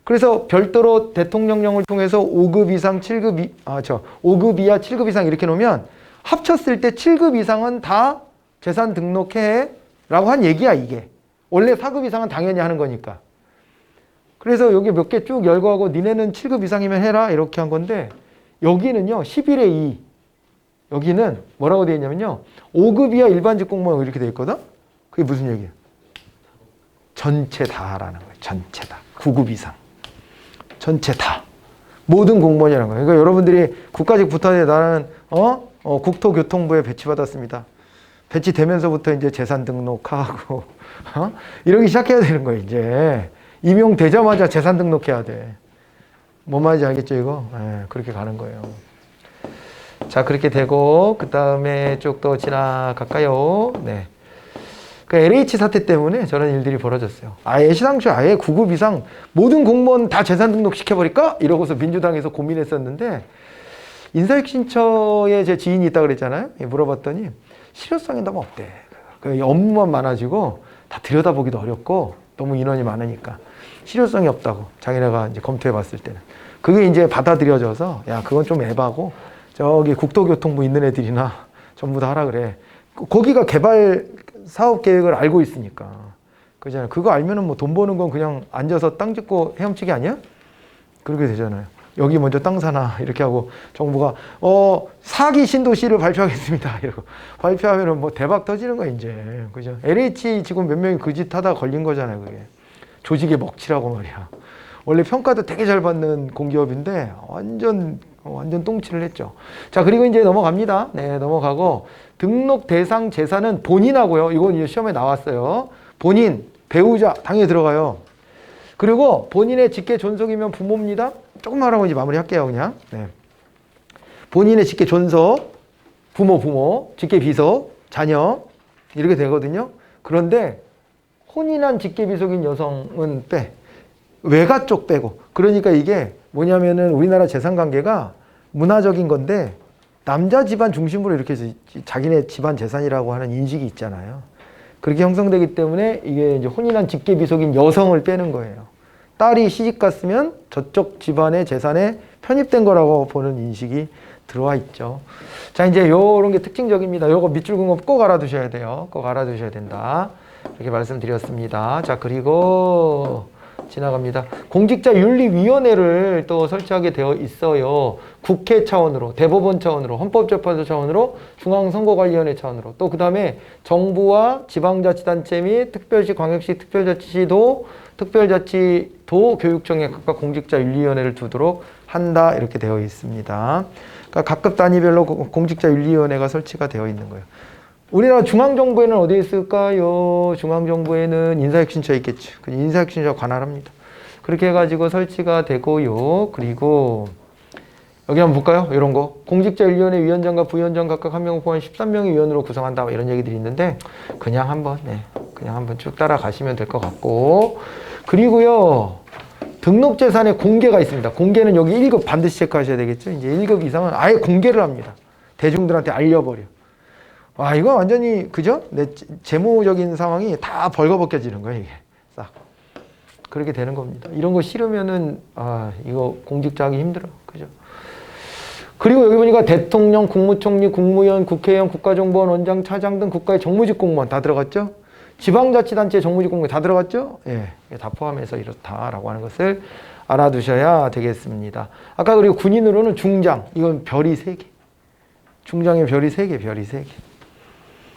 그래서 별도로 대통령령을 통해서 5급 이상 7급 5급 이하 7급 이상 이렇게 놓으면 합쳤을 때 7급 이상은 다 재산 등록해 라고 한 얘기야, 이게. 원래 4급 이상은 당연히 하는 거니까. 그래서 여기 몇 개 쭉 열거하고 니네는 7급 이상이면 해라 이렇게 한 건데 여기는요 11의 2 여기는 뭐라고 되어 있냐면요 5급 이하 일반직 공무원 이렇게 되어 있거든. 그게 무슨 얘기예요? 전체 다라는 거예요. 전체 다. 9급 이상. 전체 다. 모든 공무원이라는 거예요. 그러니까 여러분들이 국가직 붙어야 나는 국토교통부에 배치받았습니다. 배치되면서부터 이제 재산 등록하고 이러기 시작해야 되는 거예요. 이제 임용되자마자 재산 등록해야 돼. 뭔 말인지 알겠죠 이거? 네, 그렇게 가는 거예요. 자, 그렇게 되고 그 다음에 쭉 더 지나갈까요? 네. 그 LH 사태 때문에 저런 일들이 벌어졌어요. 아예 시상식 아예 9급 이상 모든 공무원 다 재산 등록 시켜버릴까? 이러고서 민주당에서 고민했었는데 인사혁신처에 제 지인이 있다고 그랬잖아요. 물어봤더니 실효성이 너무 없대. 업무만 많아지고 다 들여다보기도 어렵고 너무 인원이 많으니까 실효성이 없다고 자기네가 이제 검토해 봤을 때는. 그게 이제 받아들여져서 야 그건 좀 에바고 저기 국토교통부 있는 애들이나 전부 다 하라 그래. 거기가 개발 사업 계획을 알고 있으니까. 그잖아요. 그거 알면은 뭐 돈 버는 건 그냥 앉아서 땅 짓고 헤엄치기 아니야? 그렇게 되잖아요. 여기 먼저 땅 사나 이렇게 하고 정부가 사기 신도시를 발표하겠습니다 이러고 발표하면은 뭐 대박 터지는 거야 이제. 그죠? LH 직원 몇 명이 그 짓 하다가 걸린 거잖아요. 그게 조직의 먹칠하고 말이야. 원래 평가도 되게 잘 받는 공기업인데 완전 똥칠을 했죠. 자, 그리고 이제 넘어갑니다. 네, 넘어가고 등록 대상 재산은 본인하고요. 이건 이제 시험에 나왔어요. 본인, 배우자 당연히 들어가요. 그리고 본인의 직계 존속이면 부모입니다. 조금만 하고 이제 마무리할게요, 그냥. 네. 본인의 직계 존속, 부모, 직계 비속, 자녀 이렇게 되거든요. 그런데 혼인한 직계 비속인 여성은 빼. 외가 쪽 빼고. 그러니까 이게 뭐냐면은 우리나라 재산 관계가 문화적인 건데 남자 집안 중심으로 이렇게 자기네 집안 재산이라고 하는 인식이 있잖아요. 그렇게 형성되기 때문에 이게 이제 혼인한 직계 비속인 여성을 빼는 거예요. 딸이 시집 갔으면 저쪽 집안의 재산에 편입된 거라고 보는 인식이 들어와 있죠. 자, 이제 요런 게 특징적입니다. 요거 밑줄 긋은 거 꼭 알아두셔야 돼요. 꼭 알아두셔야 된다. 이렇게 말씀드렸습니다. 자, 그리고 지나갑니다. 공직자윤리위원회를 또 설치하게 되어 있어요. 국회 차원으로, 대법원 차원으로, 헌법재판소 차원으로, 중앙선거관리위원회 차원으로, 또 그 다음에 정부와 지방자치단체 및 특별시, 광역시, 특별자치도, 특별자치도 교육청에 각각 공직자윤리위원회를 두도록 한다 이렇게 되어 있습니다. 그러니까 각급 단위별로 공직자윤리위원회가 설치가 되어 있는 거예요. 우리나라 중앙정부에는 어디에 있을까요? 중앙정부에는 인사혁신처에 있겠죠. 인사혁신처 관할합니다. 그렇게 해가지고 설치가 되고요. 그리고 여기 한번 볼까요? 이런 거. 공직자윤리위원회 위원장과 부위원장 각각 한 명 포함 13명의 위원으로 구성한다. 이런 얘기들이 있는데 그냥 한번 쭉 따라가시면 될 것 같고. 그리고요. 등록재산의 공개가 있습니다. 공개는 여기 1급 반드시 체크하셔야 되겠죠. 이제 1급 이상은 아예 공개를 합니다. 대중들한테 알려버려. 와, 이거 완전히, 그죠? 내 재무적인 상황이 다 벌거벗겨지는 거예요, 이게. 싹. 그렇게 되는 겁니다. 이런 거 싫으면은, 이거 공직자 하기 힘들어. 그죠? 그리고 여기 보니까 대통령, 국무총리, 국무위원, 국회의원, 국가정보원 원장, 차장 등 국가의 정무직 공무원 다 들어갔죠? 지방자치단체 정무직 공무원 다 들어갔죠? 예. 다 포함해서 이렇다라고 하는 것을 알아두셔야 되겠습니다. 아까 그리고 군인으로는 중장, 이건 별이 3개. 중장의 별이 3개, 별이 3개.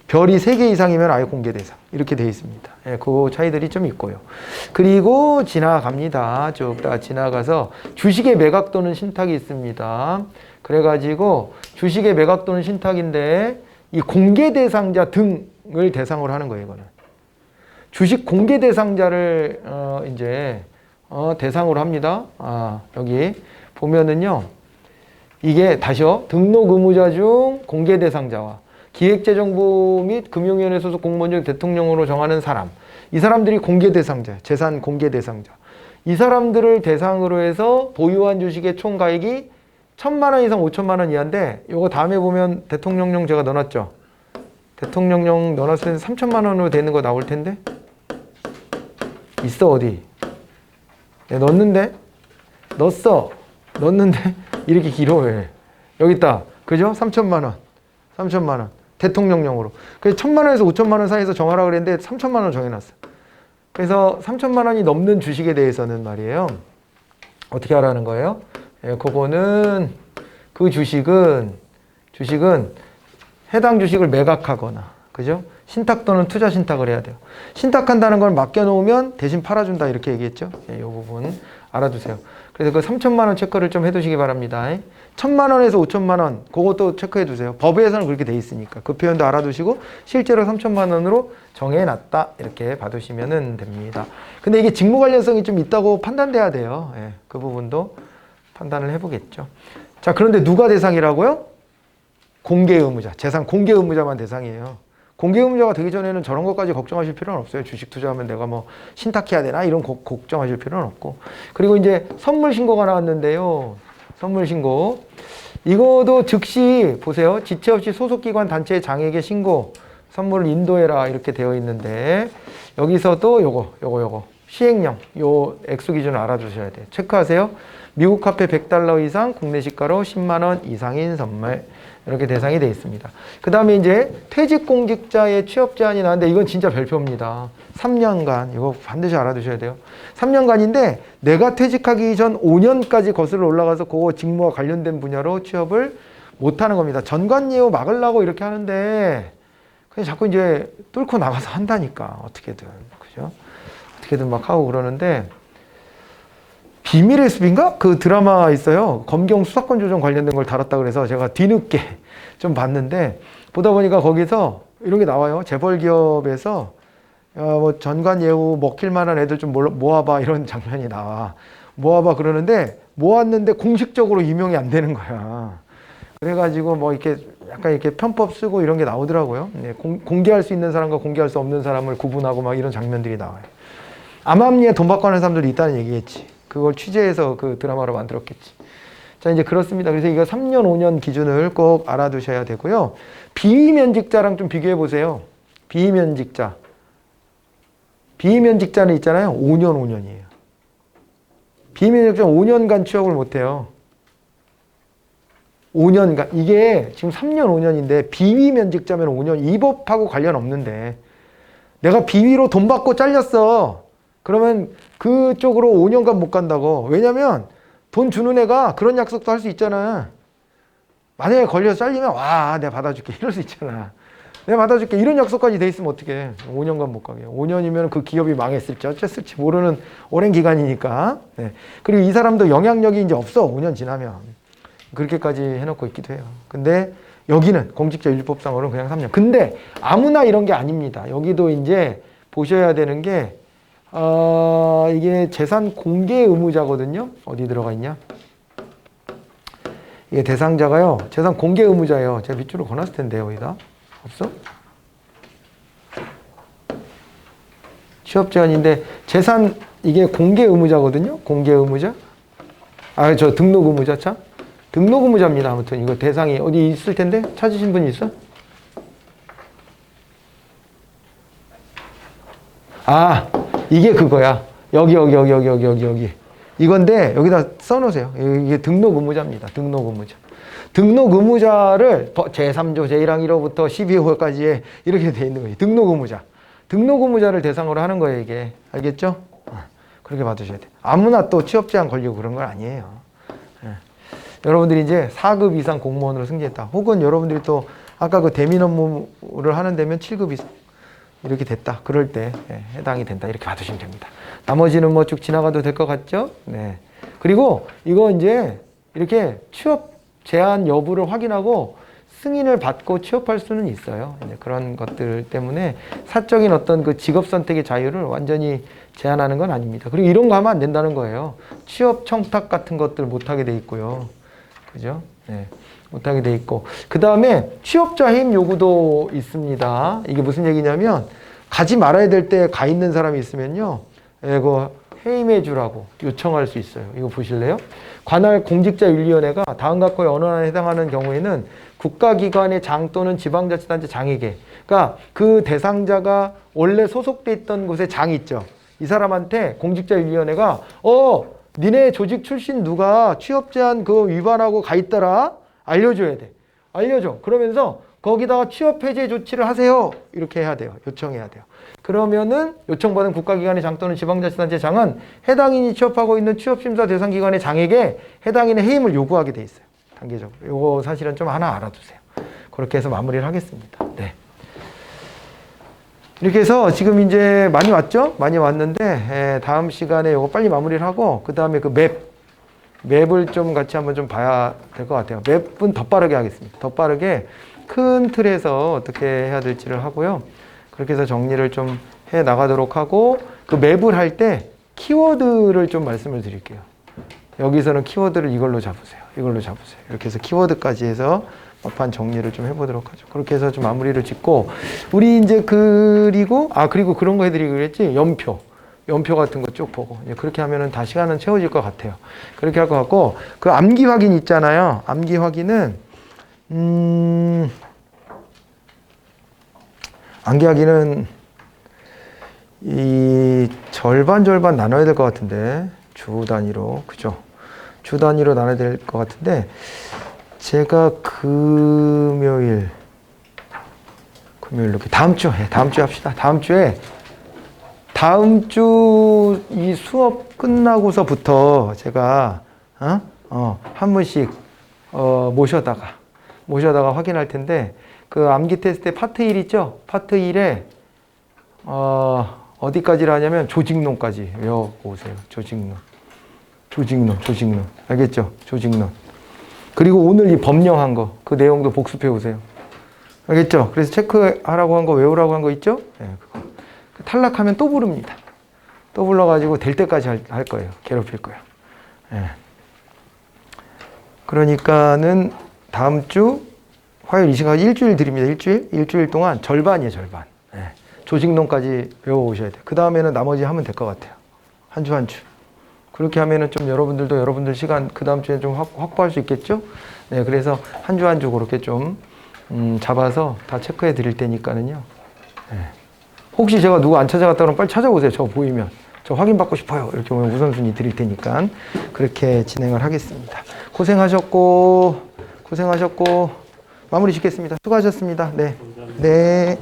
별이 3개 이상이면 아예 공개 대상 이렇게 되어 있습니다. 예, 그 차이들이 좀 있고요. 그리고 지나갑니다. 쭉 다 지나가서 주식의 매각 또는 신탁이 있습니다. 그래가지고 주식의 매각 또는 신탁인데 이 공개 대상자 등을 대상으로 하는 거예요. 이거는 주식 공개 대상자를 대상으로 합니다. 여기 보면은요. 이게 다시요. 등록 의무자 중 공개 대상자와 기획재정부 및 금융위원회 소속 공무원 중 대통령으로 정하는 사람. 이 사람들이 공개 대상자, 재산 공개 대상자. 이 사람들을 대상으로 해서 보유한 주식의 총 가액이 1,000만 원 이상 5천만 원 이하인데 요거 다음에 보면 대통령령 제가 넣어놨죠. 대통령령 넣어놨을 때 3천만 원으로 되는 거 나올 텐데 있어 어디? 네, 넣었는데 이렇게 길어 왜? 여기 있다. 그죠? 3천만 원. 3천만 원. 대통령령으로. 그래서 1,000만 원에서 5천만 원 사이에서 정하라 그랬는데 3천만 원 정해놨어. 그래서 3천만 원이 넘는 주식에 대해서는 말이에요. 어떻게 하라는 거예요? 예, 그거는 그 주식은 해당 주식을 매각하거나 그죠? 신탁 또는 투자 신탁을 해야 돼요. 신탁한다는 걸 맡겨놓으면 대신 팔아준다 이렇게 얘기했죠. 이 부분 알아두세요. 그래서 그 3천만 원 체크를 좀 해두시기 바랍니다. 1,000만 원에서 5천만 원 그것도 체크해 두세요. 법에서는 그렇게 돼 있으니까 그 표현도 알아두시고 실제로 3천만 원으로 정해놨다 이렇게 봐두시면 됩니다. 근데 이게 직무 관련성이 좀 있다고 판단돼야 돼요. 그 부분도 판단을 해보겠죠. 자, 그런데 누가 대상이라고요? 공개 의무자, 재산 공개 의무자만 대상이에요. 공개 의무자가 되기 전에는 저런 것까지 걱정하실 필요는 없어요. 주식 투자하면 내가 뭐 신탁해야 되나 이런 걱정하실 필요는 없고. 그리고 이제 선물 신고가 나왔는데요. 선물 신고. 이거도 즉시 보세요. 지체 없이 소속기관 단체 장에게 신고 선물을 인도해라 이렇게 되어 있는데 여기서도 요거 시행령 요 액수 기준을 알아두셔야 돼요. 체크하세요. 미국 카페 $100 이상 국내 시가로 10만 원 이상인 선물 이렇게 대상이 되어 있습니다. 그 다음에 이제 퇴직공직자의 취업 제한이 나왔는데 이건 진짜 별표입니다. 3년간 이거 반드시 알아두셔야 돼요. 3년간인데 내가 퇴직하기 전 5년까지 거슬러 올라가서 그 직무와 관련된 분야로 취업을 못하는 겁니다. 전관예우 막으려고 이렇게 하는데 그냥 자꾸 이제 뚫고 나가서 한다니까 어떻게든 그죠? 어떻게든 막 하고 그러는데 비밀의 숲인가? 그 드라마 있어요. 검경 수사권 조정 관련된 걸 다뤘다 그래서 제가 뒤늦게 좀 봤는데 보다 보니까 거기서 이런 게 나와요. 재벌 기업에서 뭐 전관 예우 먹힐 만한 애들 좀 모아봐 이런 장면이 나와. 모아봐 그러는데 모았는데 공식적으로 임용이 안 되는 거야. 그래가지고 뭐 이렇게 약간 이렇게 편법 쓰고 이런 게 나오더라고요. 공개할 수 있는 사람과 공개할 수 없는 사람을 구분하고 막 이런 장면들이 나와요. 암암리에 돈 받고 하는 사람들이 있다는 얘기겠지. 그걸 취재해서 그 드라마로 만들었겠지. 자, 이제 그렇습니다. 그래서 이거 3년, 5년 기준을 꼭 알아두셔야 되고요. 비위면직자랑 좀 비교해 보세요. 비위면직자. 비위면직자는 있잖아요. 5년, 5년이에요. 비위면직자는 5년간 취업을 못해요. 5년간. 이게 지금 3년, 5년인데 비위면직자면 5년. 이 법하고 관련 없는데 내가 비위로 돈 받고 잘렸어. 그러면 그쪽으로 5년간 못 간다고. 왜냐면 돈 주는 애가 그런 약속도 할 수 있잖아. 만약에 걸려서 잘리면 와 내가 받아줄게 이럴 수 있잖아. 내가 받아줄게 이런 약속까지 돼 있으면 어떡해. 5년간 못 가게. 5년이면 그 기업이 망했을지 어쨌을지 모르는 오랜 기간이니까. 네. 그리고 이 사람도 영향력이 이제 없어. 5년 지나면. 그렇게까지 해놓고 있기도 해요. 근데 여기는 공직자윤리법상으로는 그냥 3년. 근데 아무나 이런 게 아닙니다. 여기도 이제 보셔야 되는 게 이게 재산 공개 의무자거든요. 어디 들어가 있냐? 이게 대상자가요. 재산 공개 의무자예요. 제가 밑줄을 그어놨을 텐데 여기다. 없어? 취업 제한인데 재산 이게 공개 의무자거든요. 공개 의무자. 저 등록 의무자 참. 등록 의무자입니다. 아무튼 이거 대상이 어디 있을 텐데 찾으신 분 있어? 이게 그거야. 여기. 이건데, 여기다 써놓으세요. 이게 등록 의무자입니다. 등록 의무자. 등록 의무자를 제3조 제1항 1호부터 12호까지에 이렇게 돼 있는 거예요. 등록 의무자. 등록 의무자를 대상으로 하는 거예요, 이게. 알겠죠? 그렇게 봐두셔야 돼요. 아무나 또 취업 제한 걸리고 그런 건 아니에요. 여러분들이 이제 4급 이상 공무원으로 승진했다. 혹은 여러분들이 또 아까 그 대민 업무를 하는 데면 7급 이상. 이렇게 됐다. 그럴 때 해당이 된다. 이렇게 봐두시면 됩니다. 나머지는 뭐 쭉 지나가도 될 것 같죠? 네. 그리고 이거 이제 이렇게 취업 제한 여부를 확인하고 승인을 받고 취업할 수는 있어요. 이제 그런 것들 때문에 사적인 어떤 그 직업 선택의 자유를 완전히 제한하는 건 아닙니다. 그리고 이런 거 하면 안 된다는 거예요. 취업 청탁 같은 것들 못하게 돼 있고요. 그죠? 네. 못하게 돼 있고 그 다음에 취업자 해임 요구도 있습니다. 이게 무슨 얘기냐면 가지 말아야 될 때 가 있는 사람이 있으면요 이거 해임해 주라고 요청할 수 있어요. 이거 보실래요? 관할 공직자윤리위원회가 다음 각호의 어느 하나에 해당하는 경우에는 국가기관의 장 또는 지방자치단체 장에게 그러니까 그 대상자가 원래 소속돼 있던 곳에 장이 있죠. 이 사람한테 공직자윤리위원회가 니네 조직 출신 누가 취업 제한 그거 위반하고 가 있더라 알려줘야 돼. 알려줘. 그러면서 거기다가 취업 해제 조치를 하세요. 이렇게 해야 돼요. 요청해야 돼요. 그러면은 요청받은 국가기관의 장 또는 지방자치단체 장은 해당인이 취업하고 있는 취업심사 대상기관의 장에게 해당인의 해임을 요구하게 돼 있어요. 단계적으로. 요거 사실은 좀 하나 알아두세요. 그렇게 해서 마무리를 하겠습니다. 네. 이렇게 해서 지금 이제 많이 왔죠? 많이 왔는데 다음 시간에 이거 빨리 마무리를 하고 그 다음에 그 맵을 좀 같이 한번 좀 봐야 될 것 같아요. 맵은 더 빠르게 하겠습니다. 더 빠르게 큰 틀에서 어떻게 해야 될지를 하고요. 그렇게 해서 정리를 좀 해 나가도록 하고 그 맵을 할 때 키워드를 좀 말씀을 드릴게요. 여기서는 키워드를 이걸로 잡으세요. 이걸로 잡으세요. 이렇게 해서 키워드까지 해서 막판 정리를 좀 해보도록 하죠. 그렇게 해서 좀 마무리를 짓고 우리 이제 그리고 그런 거 해드리기로 했지. 연표 같은 거 쭉 보고 이제 그렇게 하면은 다 시간은 채워질 것 같아요. 그렇게 할 것 같고 그 암기 확인 있잖아요. 암기 확인은 암기 확인은 이 절반 나눠야 될 것 같은데 주 단위로 그죠? 주 단위로 나눠야 될 것 같은데 제가 금요일 이렇게 다음 주에 합시다. 다음 주 이 수업 끝나고서부터 제가 한 분씩 모셔다가 확인할 텐데 그 암기 테스트 파트 1 있죠? 파트 1에 어디까지를 하냐면 조직론까지 외워오세요. 조직론. 알겠죠? 조직론. 그리고 오늘 이 법령한 거, 그 내용도 복습해 오세요. 알겠죠? 그래서 체크하라고 한 거, 외우라고 한 거 있죠? 네, 그거. 탈락하면 또 부릅니다. 또 불러가지고 될 때까지 할 거예요. 괴롭힐 거예요. 네. 그러니까는 다음 주 화요일 이 시간 일주일 드립니다. 일주일 동안 절반이에요, 절반. 네. 조직론까지 외워오셔야 돼요. 그 다음에는 나머지 하면 될 것 같아요. 한 주. 그렇게 하면은 좀 여러분들도 여러분들 시간 그 다음 주에 좀 확보할 수 있겠죠? 네, 그래서 한 주 그렇게 좀 잡아서 다 체크해 드릴 테니까는요. 네. 혹시 제가 누구 안 찾아갔다 그러면 빨리 찾아오세요. 저 보이면. 저 확인받고 싶어요. 이렇게 오면 우선순위 드릴 테니까 그렇게 진행을 하겠습니다. 고생하셨고 마무리 짓겠습니다. 수고하셨습니다. 네. 네.